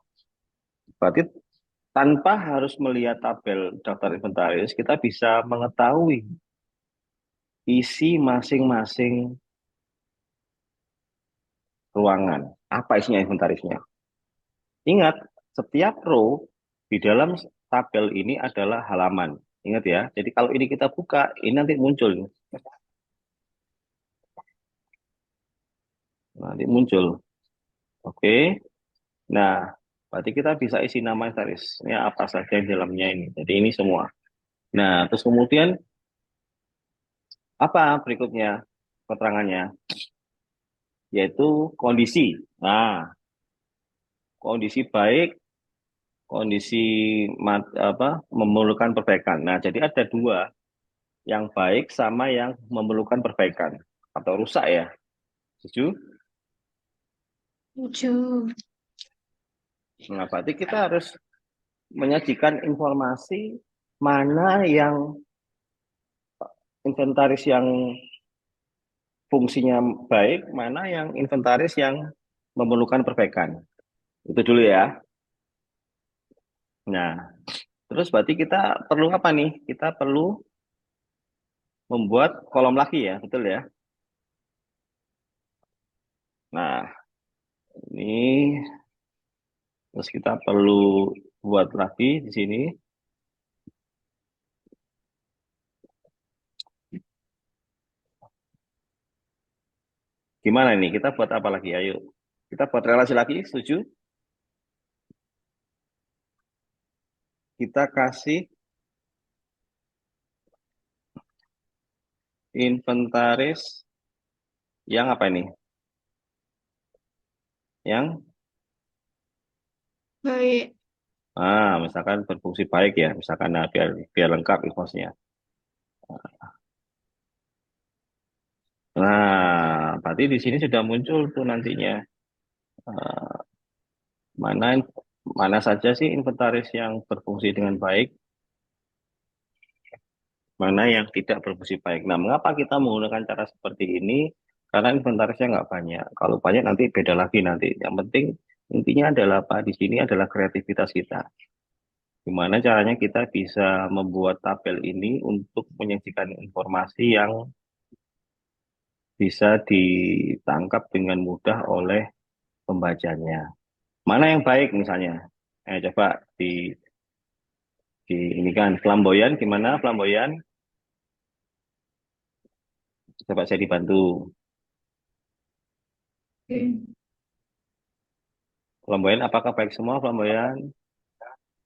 berarti tanpa harus melihat tabel daftar inventaris, kita bisa mengetahui isi masing-masing ruangan. Apa isinya inventarisnya? Ingat, setiap row di dalam tabel ini adalah halaman. Ingat ya, jadi kalau ini kita buka, ini nanti muncul. Nanti muncul. Oke. Nah, berarti kita bisa isi nama inventarisnya apa saja di dalamnya ini. Jadi ini semua. Nah, terus kemudian apa berikutnya keterangannya? Yaitu kondisi. Nah, kondisi baik, kondisi memerlukan perbaikan. Nah, jadi ada dua, yang baik sama yang memerlukan perbaikan atau rusak ya. Setuju?
Tujuh.
Nah, berarti kita harus menyajikan informasi mana yang inventaris yang fungsinya baik, mana yang inventaris yang memerlukan perbaikan. Itu dulu ya. Nah, terus berarti kita perlu apa nih? Kita perlu membuat kolom lagi ya, betul ya? Nah, ini terus kita perlu buat lagi di sini. Gimana nih? Kita buat apa lagi? Ayo. Kita buat relasi lagi, setuju? Kita kasih inventaris yang apa ini? Yang
Baik.
misalkan berfungsi baik ya, misalkan nah, biar lengkap informasinya. Nah, berarti di sini sudah muncul tuh nantinya eh, mana mana saja sih inventaris yang berfungsi dengan baik, mana yang tidak berfungsi baik. Nah, mengapa kita menggunakan cara seperti ini? Karena inventarisnya nggak banyak. Kalau banyak nanti beda lagi nanti. Yang penting intinya adalah apa? Di sini adalah kreativitas kita. Gimana caranya kita bisa membuat tabel ini untuk menyajikan informasi yang bisa ditangkap dengan mudah oleh pembacanya. Mana yang baik misalnya? Coba di ini kan flamboyan, gimana flamboyan? Coba saya dibantu.
Oke.
Flamboyan apakah baik semua flamboyan?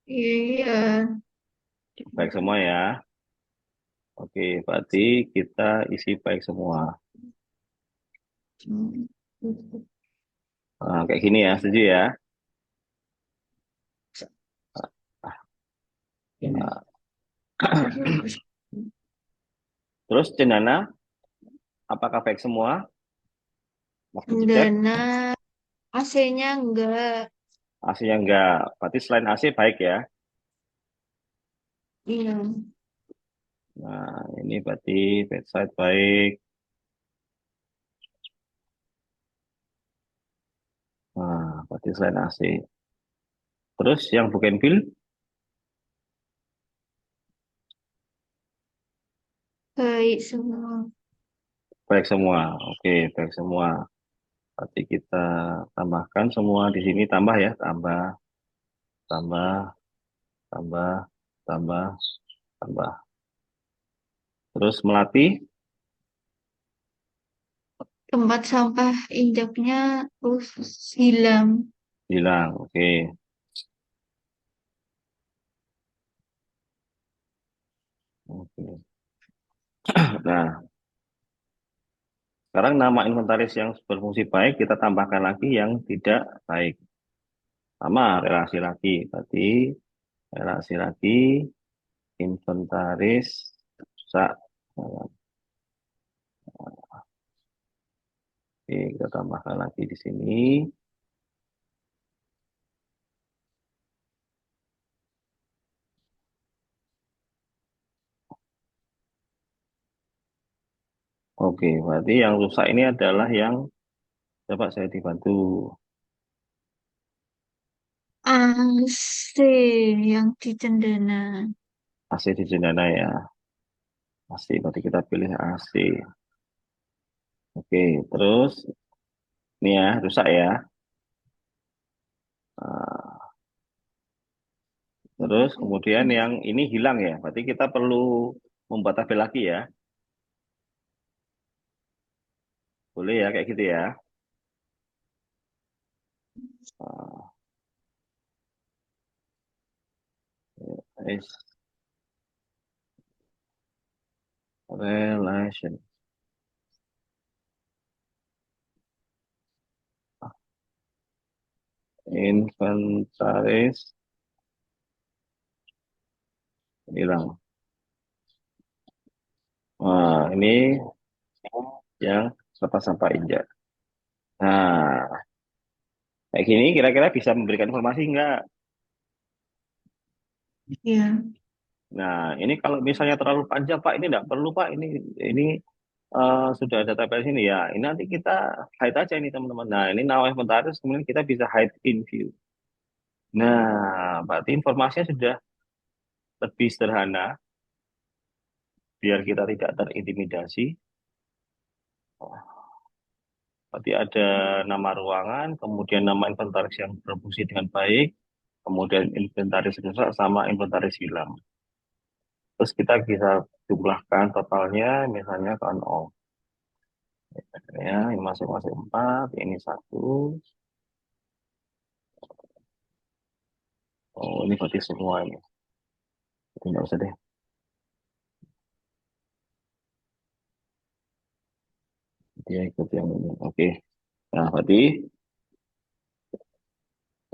Iya.
Baik semua ya. Oke, berarti kita isi baik semua. Nah, kayak gini ya, setuju ya? Nah, terus cendana Apakah baik semua? Waktu dicek,
Cendana AC-nya enggak.
AC-nya enggak. Berarti selain AC baik ya.
Iya.
Nah, ini berarti bedside baik. Nah, berarti selain AC. Terus yang bougainville
Baik semua.
baik semua. Oke, baik semua. Berarti kita tambahkan semua di sini, tambah ya, tambah, tambah, tambah, tambah, tambah. Terus Melati
Tempat sampah injaknya hilang.
hilang. Oke. Oke. Nah, sekarang nama inventaris yang berfungsi baik kita tambahkan lagi yang tidak baik. Sama relasi lagi. Berarti relasi lagi inventaris rusak. Oke, kita tambahkan lagi di sini. Oke, berarti yang rusak ini adalah yang coba saya dibantu.
AC yang di cendana.
AC di Cendana ya. AC, berarti kita pilih AC. Oke, terus ini ya, rusak ya. Nah, terus kemudian yang ini hilang ya. Berarti kita perlu membuat tabel lagi ya. Boleh ya, kayak gitu ya. Nah, is relation. Inventaris hilang. Nah, ini yang sampah-sampah injak. Nah, kayak gini kira-kira bisa memberikan informasi enggak?
Iya.
Nah, ini kalau misalnya terlalu panjang, Pak, ini enggak perlu, Pak. Ini sudah ada tabel sini ya. Ini nanti kita hide aja ini teman-teman. Nah, ini now inventaris, kemudian kita bisa hide in view. Nah, berarti informasinya sudah lebih sederhana, biar kita tidak terintimidasi. Berarti ada nama ruangan, kemudian nama inventaris yang berfungsi dengan baik, kemudian inventaris rusak sama inventaris hilang. Terus kita bisa jumlahkan totalnya, misalnya count off. Ya, ini masing-masing 4, ini 1. Oh, ini berarti semua ini. Tidak usah deh. Dia ikut yang ini. Oke. Nah, berarti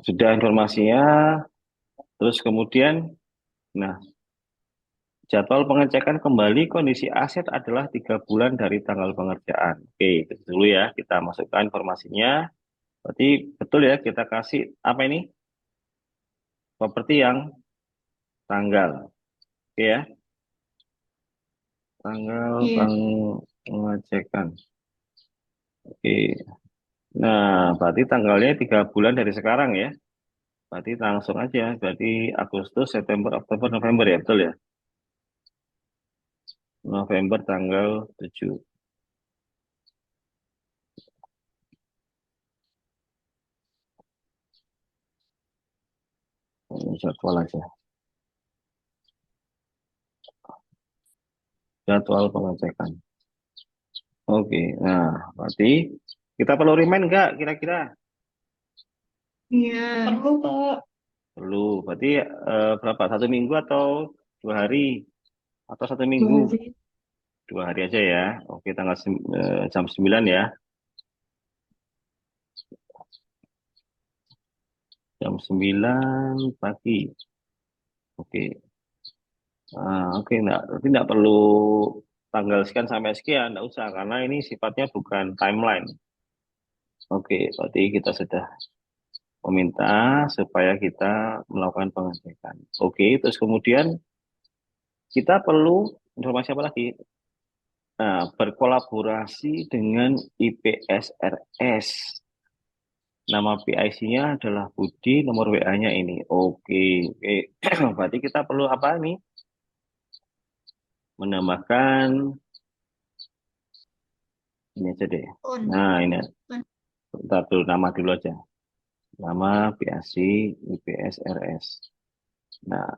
sudah informasinya. Terus kemudian, nah, jadwal pengecekan kembali kondisi aset adalah 3 bulan dari tanggal pengerjaan. Oke, itu dulu ya. Kita masukkan informasinya. Berarti betul ya, kita kasih apa ini? Properti yang tanggal. Oke ya, tanggal
Iya.
pengecekan. Oke. Nah, berarti tanggalnya 3 bulan dari sekarang ya. Berarti langsung aja. Berarti Agustus, September, Oktober, November ya, betul ya? November tanggal 7. Ini jadwal aja. Jadwal pengecekan. Oke, nah berarti kita perlu remind nggak kira-kira?
Iya. Perlu, Pak.
Perlu. Berarti berapa? 1 minggu atau 2 hari? Atau 1 minggu?
2 hari.
2 hari aja ya. Oke, tanggal jam 9 ya. Jam 9 pagi. Oke. Oke, berarti nggak perlu tanggal sekian sampai sekian, enggak usah karena ini sifatnya bukan timeline. Oke, berarti kita sudah meminta supaya kita melakukan pengecekan. Oke, terus kemudian kita perlu informasi apa lagi? Nah, berkolaborasi dengan IPSRS. Nama PIC-nya adalah Budi, nomor WA-nya ini. Oke, oke. Berarti kita perlu apa nih? Menambahkan ini aja deh.
On.
Nah, ini. Bentar dulu, nama dulu aja. Nama PIC IPSRS. Nah,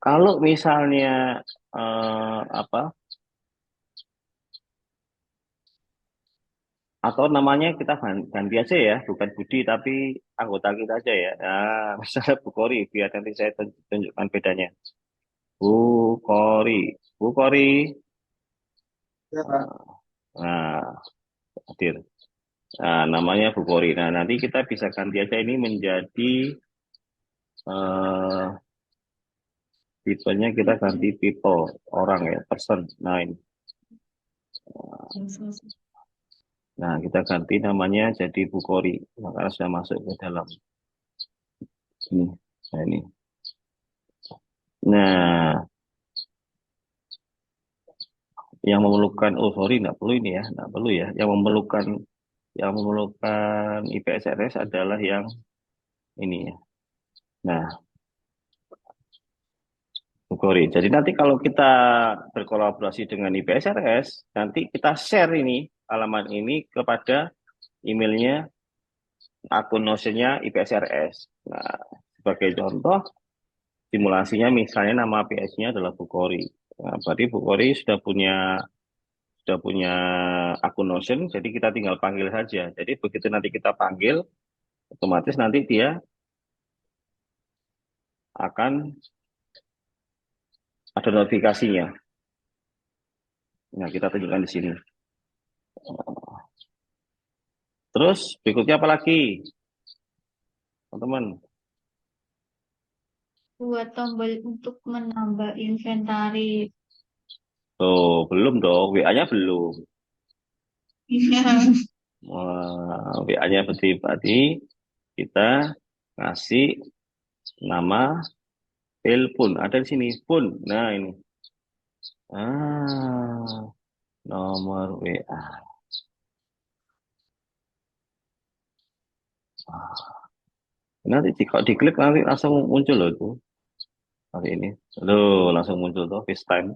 kalau misalnya apa? Atau namanya kita ganti aja ya, bukan Budi tapi anggota kita aja ya. Nah, misalnya Bu Kori, biar nanti saya tunjukkan bedanya. Bu Kori, Bu Kori.
Ya, Pak.
Nah, hadir. Nah, namanya Bu Kori. Nah, nanti kita bisa ganti aja ini menjadi eh tipenya kita ganti people, orang ya, person. Nah, ini. Nah, kita ganti namanya jadi Bu Kori. Nah, karena sudah masuk ke dalam ini. Nah, ini. Nah, yang memerlukan, oh sorry, nggak perlu ini ya, nggak perlu ya. Yang memerlukan IPSRS adalah yang ini ya. Nah, Bu Kori. Jadi nanti kalau kita berkolaborasi dengan IPSRS, nanti kita share ini halaman ini kepada emailnya akun notionnya IPSRS. Nah, sebagai contoh, simulasinya misalnya nama PS-nya adalah Bu Kori. Nah, berarti Bu Kori sudah punya akun Notion, jadi kita tinggal panggil saja. Jadi begitu nanti kita panggil, otomatis nanti dia akan ada notifikasinya. Nah, kita tunjukkan di sini. Terus berikutnya apa lagi, teman-teman?
Buat tombol untuk menambah inventaris.
Oh, belum dong, WA-nya belum.
Iya.
WA-nya berarti kita ngasih nama telepon. Ada di sini, pun. Nah, ini. Nomor WA. Nanti kalau diklik nanti langsung muncul loh itu. Hari ini. Loh, langsung muncul tuh FaceTime.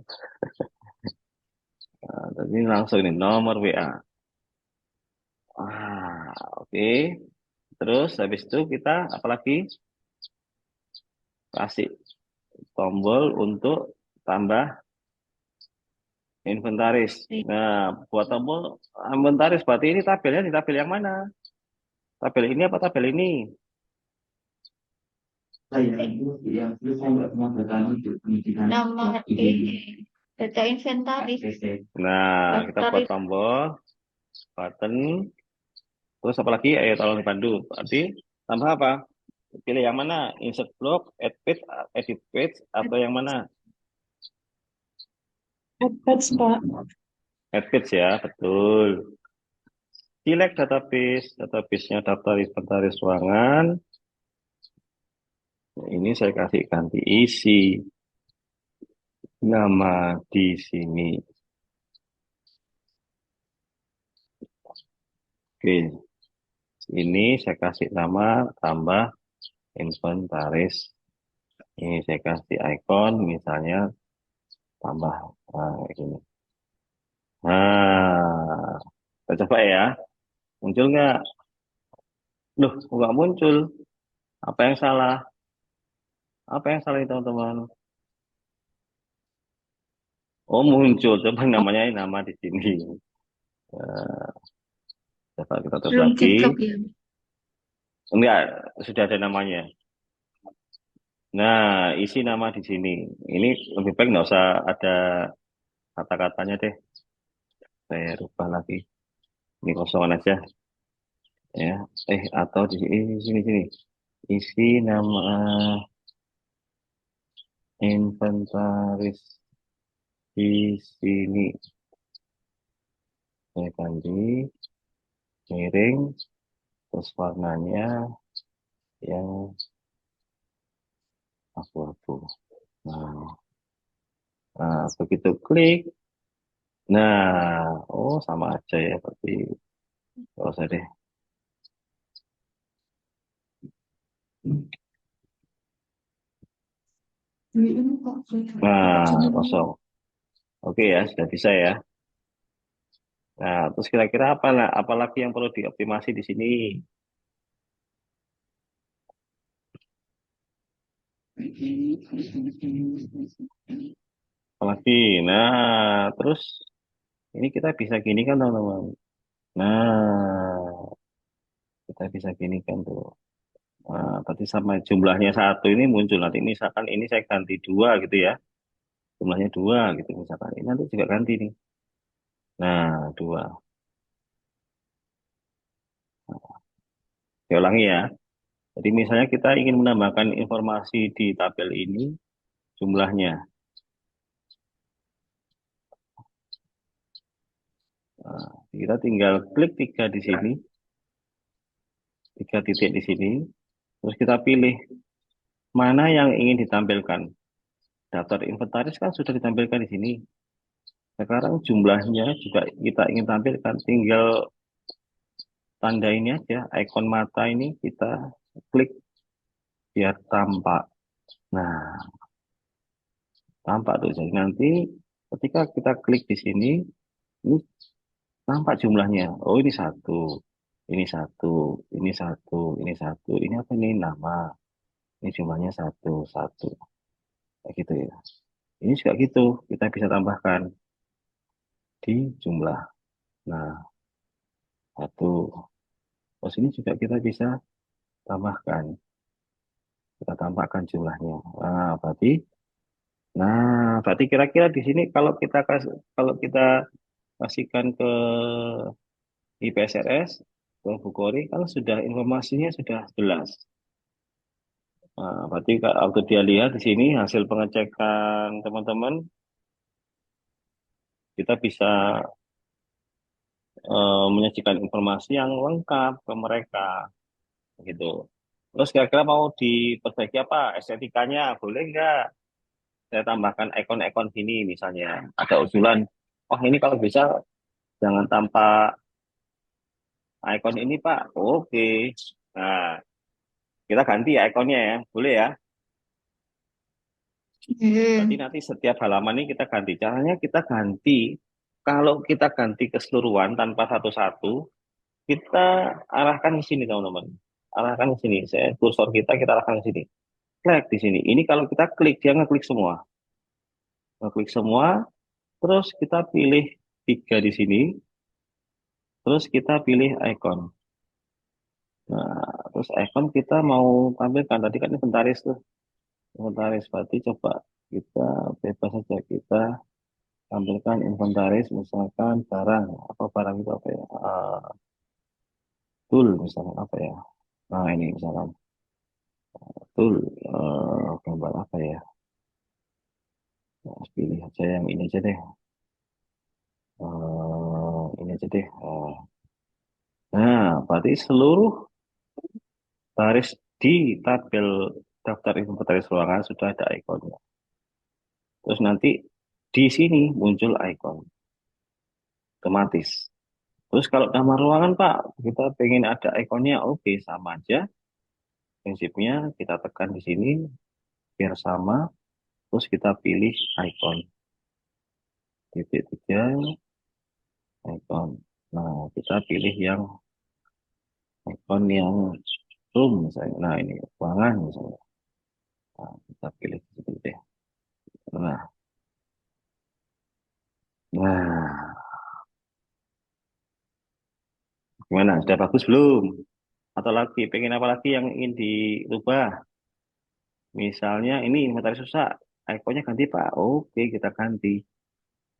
Nah, tadi langsung ini nomor WA. Oke. Terus habis itu kita apalagi kasih tombol untuk tambah inventaris. Nah, buat tombol inventaris berarti ini tabelnya di tabel yang mana? Tabel ini apa tabel ini?
Yang itu saya nggak pernah bertanya itu pendidikan
Nama
ini.
data inventaris.
Nah, kita buat tombol, button, terus apa lagi? Ayo tolong dibantu. Berarti tambah apa? Pilih yang mana? Insert block, add page, edit page, atau yang mana?
Add page, Pak.
Add page ya, betul. Select database, database-nya daftar inventaris ruangan. Ini saya kasih ganti isi nama di sini. Oke, ini saya kasih nama tambah inventaris. Ini saya kasih icon, misalnya tambah ini. Nah, kita coba ya. Muncul nggak? Loh, kok nggak muncul? Apa yang salah? Apa yang salah ini, teman-teman? Oh, muncul. Coba namanya nama di sini. Coba kita tulis
Belum
lagi.
cakep ya.
Enggak, sudah ada namanya. Nah, isi nama di sini. Ini lebih baik nggak usah ada kata-katanya deh. Saya rubah lagi. Ini kosongan aja. Ya, atau di sini. Isi nama inventaris di sini. Saya ganti miring, terus warnanya yang abu-abu. Nah, begitu klik, nah, oh sama aja ya, berarti nggak usah deh. Nah, kosong. Oke ya, sudah bisa ya. Nah, terus kira-kira apalagi yang perlu dioptimasi di sini? Apalagi, nah, terus ini kita bisa gini kan teman-teman. Nah, kita bisa gini kan tuh. Nah, tadi sama jumlahnya satu ini muncul. Nanti misalkan ini saya ganti dua gitu ya. Jumlahnya dua gitu misalkan. Ini nanti juga ganti nih. Nah, dua. Saya ulangi ya. Jadi misalnya kita ingin menambahkan informasi di tabel ini jumlahnya. Nah, kita tinggal klik tiga di sini, tiga titik di sini. Terus kita pilih mana yang ingin ditampilkan. Daftar inventaris kan sudah ditampilkan di sini. Sekarang jumlahnya juga kita ingin tampilkan. Tinggal tanda ini aja, ikon mata ini kita klik biar tampak. Nah, tampak tuh. Jadi nanti ketika kita klik di sini, ini tampak jumlahnya. Oh, ini satu, ini satu, ini satu, ini satu. Ini apa ini? Nama. Ini jumlahnya satu, satu. Kayak gitu ya. Ini juga gitu. Kita bisa tambahkan di jumlah. Nah, satu. Terus ini juga kita bisa tambahkan. Kita tambahkan jumlahnya. Berarti kira-kira di sini kalau kita kasihkan ke IPSRS, ke Bukori, kan sudah informasinya sudah jelas. Nah, berarti waktu dia lihat di sini hasil pengecekan teman-teman, kita bisa menyajikan informasi yang lengkap ke mereka, gitu. Terus kira-kira mau diperbaiki apa? Estetikanya boleh nggak? Saya tambahkan ikon-ikon sini misalnya. Ada usulan, oh ini kalau bisa jangan tanpa ikon ini Pak. Oke. Nah, kita ganti ya ikonnya ya. Boleh ya? Berarti nanti setiap halaman ini kita ganti. Caranya kita ganti. Kalau kita ganti keseluruhan tanpa satu-satu, kita arahkan ke sini teman-teman. Arahkan ke sini. Kursor kita arahkan ke sini. Klik di sini. Ini kalau kita klik, dia ngeklik semua. Ngeklik semua, terus kita pilih tiga di sini, terus kita pilih icon. Nah, terus icon kita mau tampilkan. Tadi kan inventaris tuh. Inventaris, berarti coba kita bebas saja. Kita tampilkan inventaris, misalkan barang. Apa barang itu apa ya? Tool, misalkan apa ya? Nah, ini misalkan tool. Gambar apa ya? Nah, pilih aja yang ini aja deh. Ini aja deh. Nah, berarti seluruh baris di tabel daftar inventaris ruangan sudah ada ikonnya. Terus nanti di sini muncul ikon otomatis. Terus kalau kamar ruangan Pak, kita pengen ada ikonnya, oke sama aja. Prinsipnya kita tekan di sini biar sama. Terus kita pilih ikon titik tiga ikon. Nah, kita pilih yang ikon yang room misalnya. Nah, ini ruangan misalnya. Nah, kita pilih seperti itu. Nah, nah, gimana? Sudah bagus belum? Atau lagi, pengen apa lagi yang ingin dirubah? Misalnya ini inventaris susah, ikonnya ganti Pak. Oke, kita ganti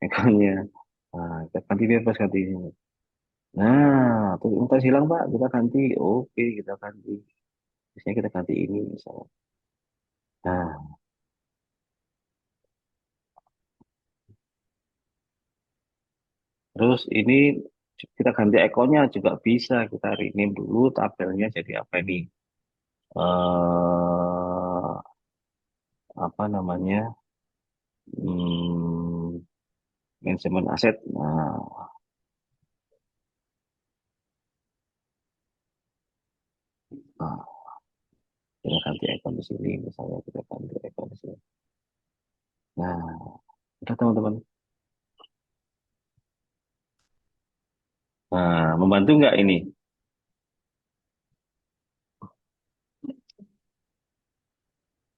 ikonnya. Nah, kita ganti bebas ganti ini. Nah, tuh inventaris hilang Pak, kita ganti. Oke, kita ganti. Biasanya kita ganti ini misalnya. Nah, Terus ini kita ganti ikonnya juga bisa. Kita rename dulu tabelnya jadi apa ini? Apa namanya? Hmm, Manajemen aset. Nah, kita ganti ikon di sini. Misalnya kita ganti ikon di sini. Nah, udah teman-teman. Nah, membantu nggak ini?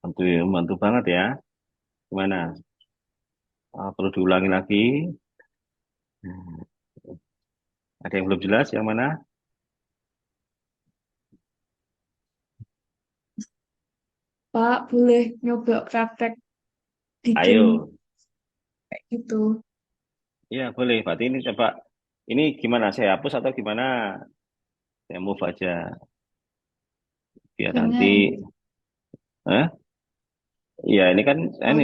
Bantu, membantu banget ya. Gimana? Perlu diulangi lagi. Hmm, Ada yang belum jelas? Yang mana?
Pak, boleh nyoba praktek bikin
Ayo.
kayak gitu.
Iya, boleh. Berarti ini coba. Ini gimana? Saya hapus atau gimana? Saya move aja. Biar nanti.
Jangan.
Eh? Iya,
Oh,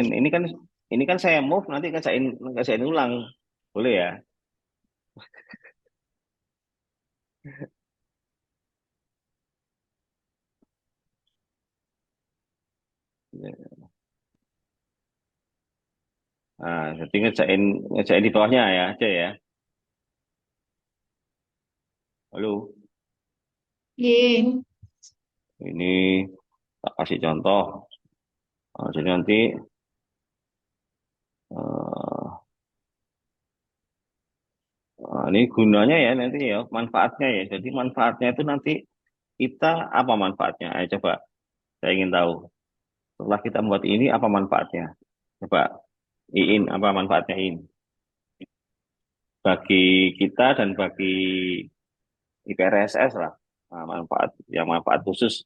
ini kan saya move nanti kan saya ulang. Boleh ya? Nah, jadi ngerjain di bawahnya ya aja ya. Halo.
iya.
Ini tak kasih contoh. Jadi nanti eh, ini gunanya ya nanti ya manfaatnya ya. Jadi manfaatnya itu nanti kita apa manfaatnya? Ayo coba saya ingin tahu. Setelah kita membuat ini apa manfaatnya? Coba Iin apa manfaatnya Iin? Bagi kita dan bagi IPRSS lah. Nah, manfaat khusus.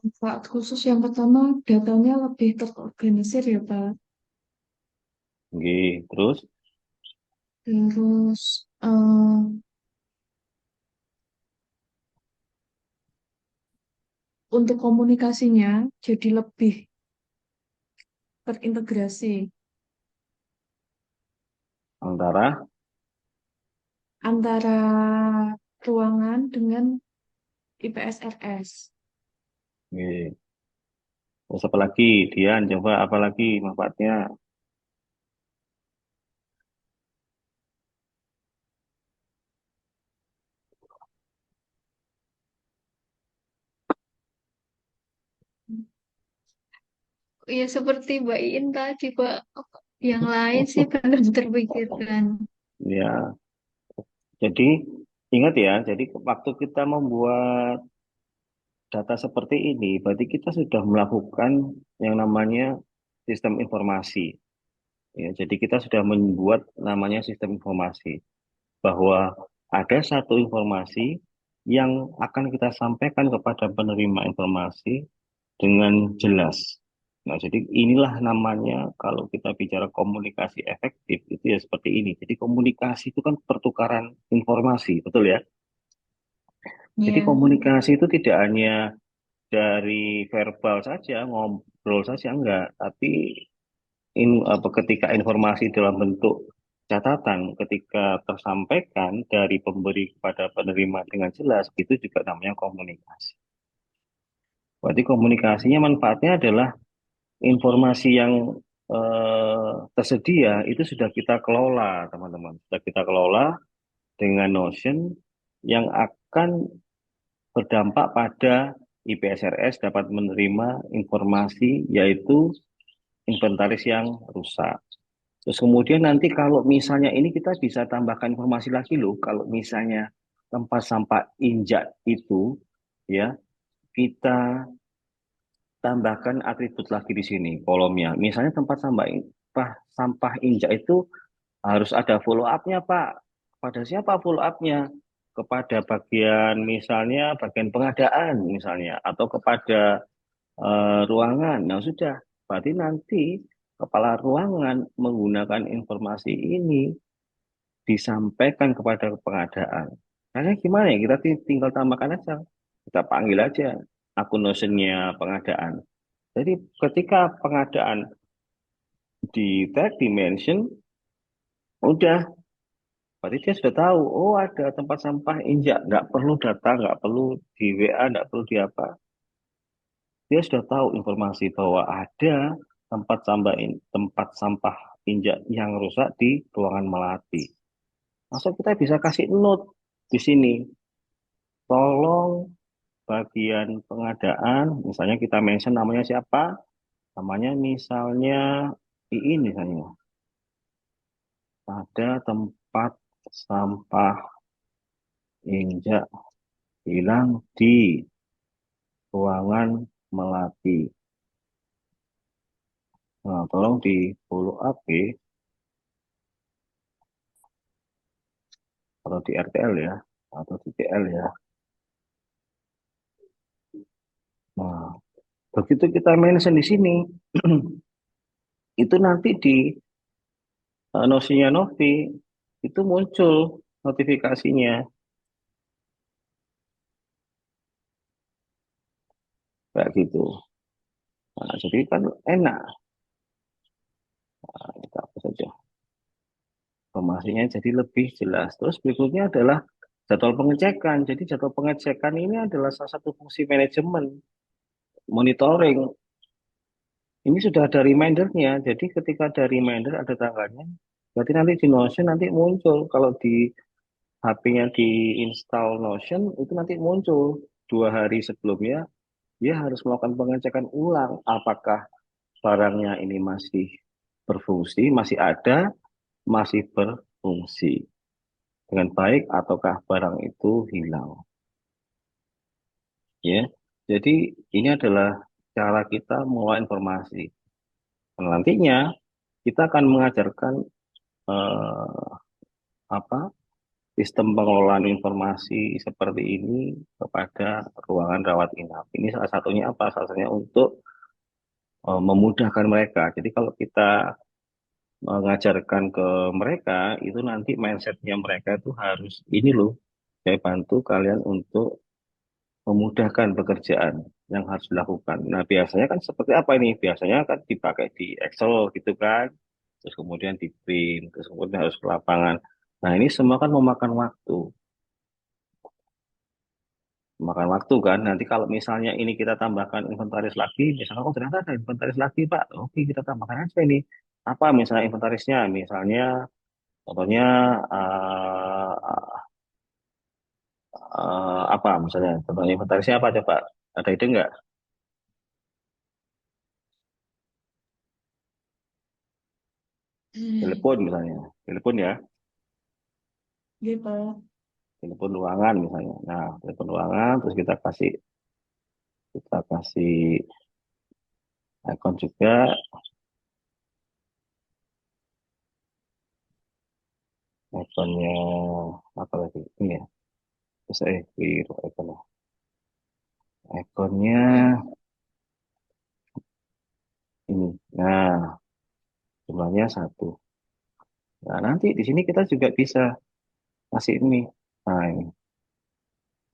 Manfaat khusus yang pertama, datanya lebih terorganisir ya, Pak.
Terus
Terus, untuk komunikasinya jadi lebih terintegrasi
antara
antara ruangan dengan IPSRS.
nggih. Terus apa lagi? Dian coba apa lagi manfaatnya?
Ya seperti Mbak Iin tadi, Pak. Yang lain sih belum terpikirkan.
Ya, jadi ingat ya, jadi waktu kita membuat data seperti ini, berarti kita sudah melakukan yang namanya sistem informasi. Ya, jadi kita sudah membuat namanya sistem informasi bahwa ada satu informasi yang akan kita sampaikan kepada penerima informasi dengan jelas. Nah, jadi inilah namanya kalau kita bicara komunikasi efektif itu ya seperti ini. Jadi komunikasi itu kan pertukaran informasi, betul ya? Jadi
Ya,
komunikasi itu tidak hanya dari verbal saja, ngobrol saja enggak, tapi ketika informasi dalam bentuk catatan, ketika tersampaikan dari pemberi kepada penerima dengan jelas, itu juga namanya komunikasi. Berarti komunikasinya manfaatnya adalah informasi yang tersedia itu sudah kita kelola, teman-teman. Sudah kita kelola dengan Notion yang akan berdampak pada IPSRS dapat menerima informasi yaitu inventaris yang rusak. Terus kemudian nanti kalau misalnya ini kita bisa tambahkan informasi lagi loh, kalau misalnya tempat sampah injak itu ya kita tambahkan atribut lagi di sini kolomnya. Misalnya tempat sampah injak itu harus ada follow up-nya, Pak. Kepada siapa follow up-nya? Kepada bagian misalnya bagian pengadaan misalnya atau kepada ruangan. Nah, sudah. Berarti nanti kepala ruangan menggunakan informasi ini disampaikan kepada pengadaan. Karena gimana ya? Kita tinggal tambahkan aja. Kita panggil aja akun Notion-nya pengadaan. Jadi ketika pengadaan di tag dimension, udah Berarti dia sudah tahu, oh ada tempat sampah injak, nggak perlu data, nggak perlu di WA, nggak perlu di apa. Dia sudah tahu informasi bahwa ada tempat sampah injak yang rusak di ruangan Melati. Langsung kita bisa kasih note di sini. Tolong bagian pengadaan, misalnya kita mention namanya siapa, namanya misalnya Iin misalnya. Ada tempat sampah injak hilang di ruangan Melati. Nah, tolong di follow up ya, atau di RTL ya, atau di TL ya. Nah, begitu kita mention di sini, itu nanti di nosinya Novi, itu muncul notifikasinya, kayak gitu. Nah, jadi kan enak. Nah, kita hapus saja. Informasinya jadi lebih jelas. Terus berikutnya adalah jadwal pengecekan. Jadi jadwal pengecekan ini adalah salah satu fungsi manajemen, monitoring. Ini sudah ada remindernya. Jadi ketika ada reminder, ada tanggalnya. Berarti nanti di Notion nanti muncul. Kalau di HP-nya di-install Notion, itu nanti muncul 2 hari sebelumnya. Dia harus melakukan pengecekan ulang. Apakah barangnya ini masih berfungsi, masih ada, masih berfungsi dengan baik, ataukah barang itu hilang. Ya, jadi ini adalah cara kita mengolah informasi. Dan nantinya kita akan mengajarkan eh, apa sistem pengelolaan informasi seperti ini kepada ruangan rawat inap. Ini salah satunya apa? Salah satunya untuk memudahkan mereka. Jadi kalau kita mengajarkan ke mereka, itu nanti mindsetnya mereka itu harus ini loh. Saya bantu kalian untuk memudahkan pekerjaan yang harus dilakukan. Nah, biasanya kan seperti apa ini? Biasanya kan dipakai di Excel gitu kan, terus kemudian di print, terus kemudian harus ke lapangan. Nah, ini semua kan memakan waktu. Memakan waktu kan. Nanti kalau misalnya ini kita tambahkan inventaris lagi, misalnya oh ternyata ada inventaris lagi Pak, oke kita tambahkan aja ini. Apa misalnya inventarisnya? Misalnya, contohnya apa misalnya? Contohnya inventarisnya apa coba? Ada ide nggak? Telepon misalnya, telepon ya.
Gitu.
Telepon ruangan misalnya. Nah, telepon ruangan terus kita kasih icon juga, iconnya apa lagi? Ini ya. Terus biru iconnya. Iconnya ini. Nah, jumlahnya 1. Nah, nanti di sini kita juga bisa kasih ini. Nah, ini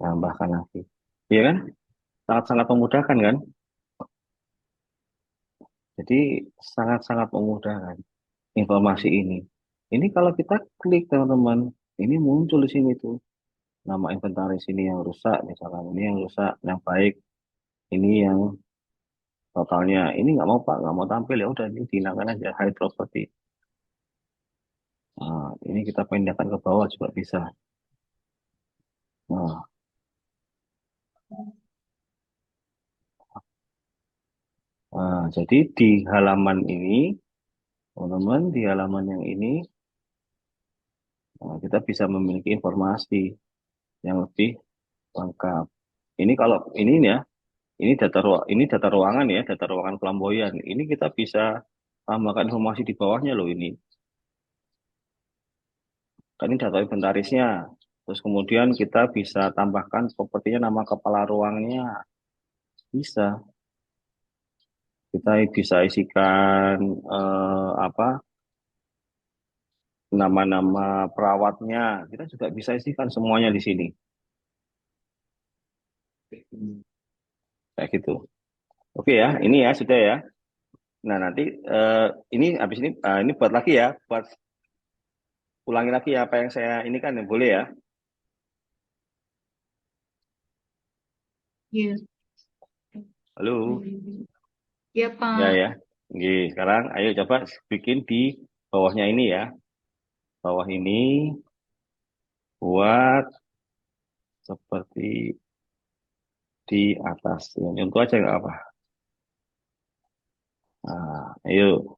tambahkan lagi. Iya kan? Sangat-sangat memudahkan kan? Jadi sangat-sangat memudahkan informasi ini. Ini kalau kita klik teman-teman, ini muncul di sini tuh nama inventaris ini yang rusak, misalkan ini yang rusak, yang baik, ini yang totalnya. Ini nggak mau Pak, nggak mau tampil, ya udah ini dihilangkan aja, hide property. Nah, ini kita pindahkan ke bawah juga bisa. Nah, jadi di halaman ini, teman-teman, di halaman yang ini, kita bisa memiliki informasi yang lebih lengkap. Ini kalau ini ya, ini data ruangan ya, data ruangan Flamboyan. Ini kita bisa tambahkan informasi di bawahnya loh ini. Kan ini data inventarisnya. Terus kemudian kita bisa tambahkan sepertinya nama kepala ruangnya. Bisa. Kita bisa isikan apa nama-nama perawatnya. Kita juga bisa isikan semuanya di sini. Kayak gitu. Oke ya, ini ya sudah ya. Nah nanti ini habis ini buat lagi ya, buat ulangi lagi apa yang saya ini kan ya, boleh ya?
Iya.
Halo,
Ya,
ya
Pak.
ya. Oke, sekarang ayo coba bikin di bawahnya ini ya. Bawah ini buat seperti di atas. Yang contoh aja nggak apa. Nah, ayo.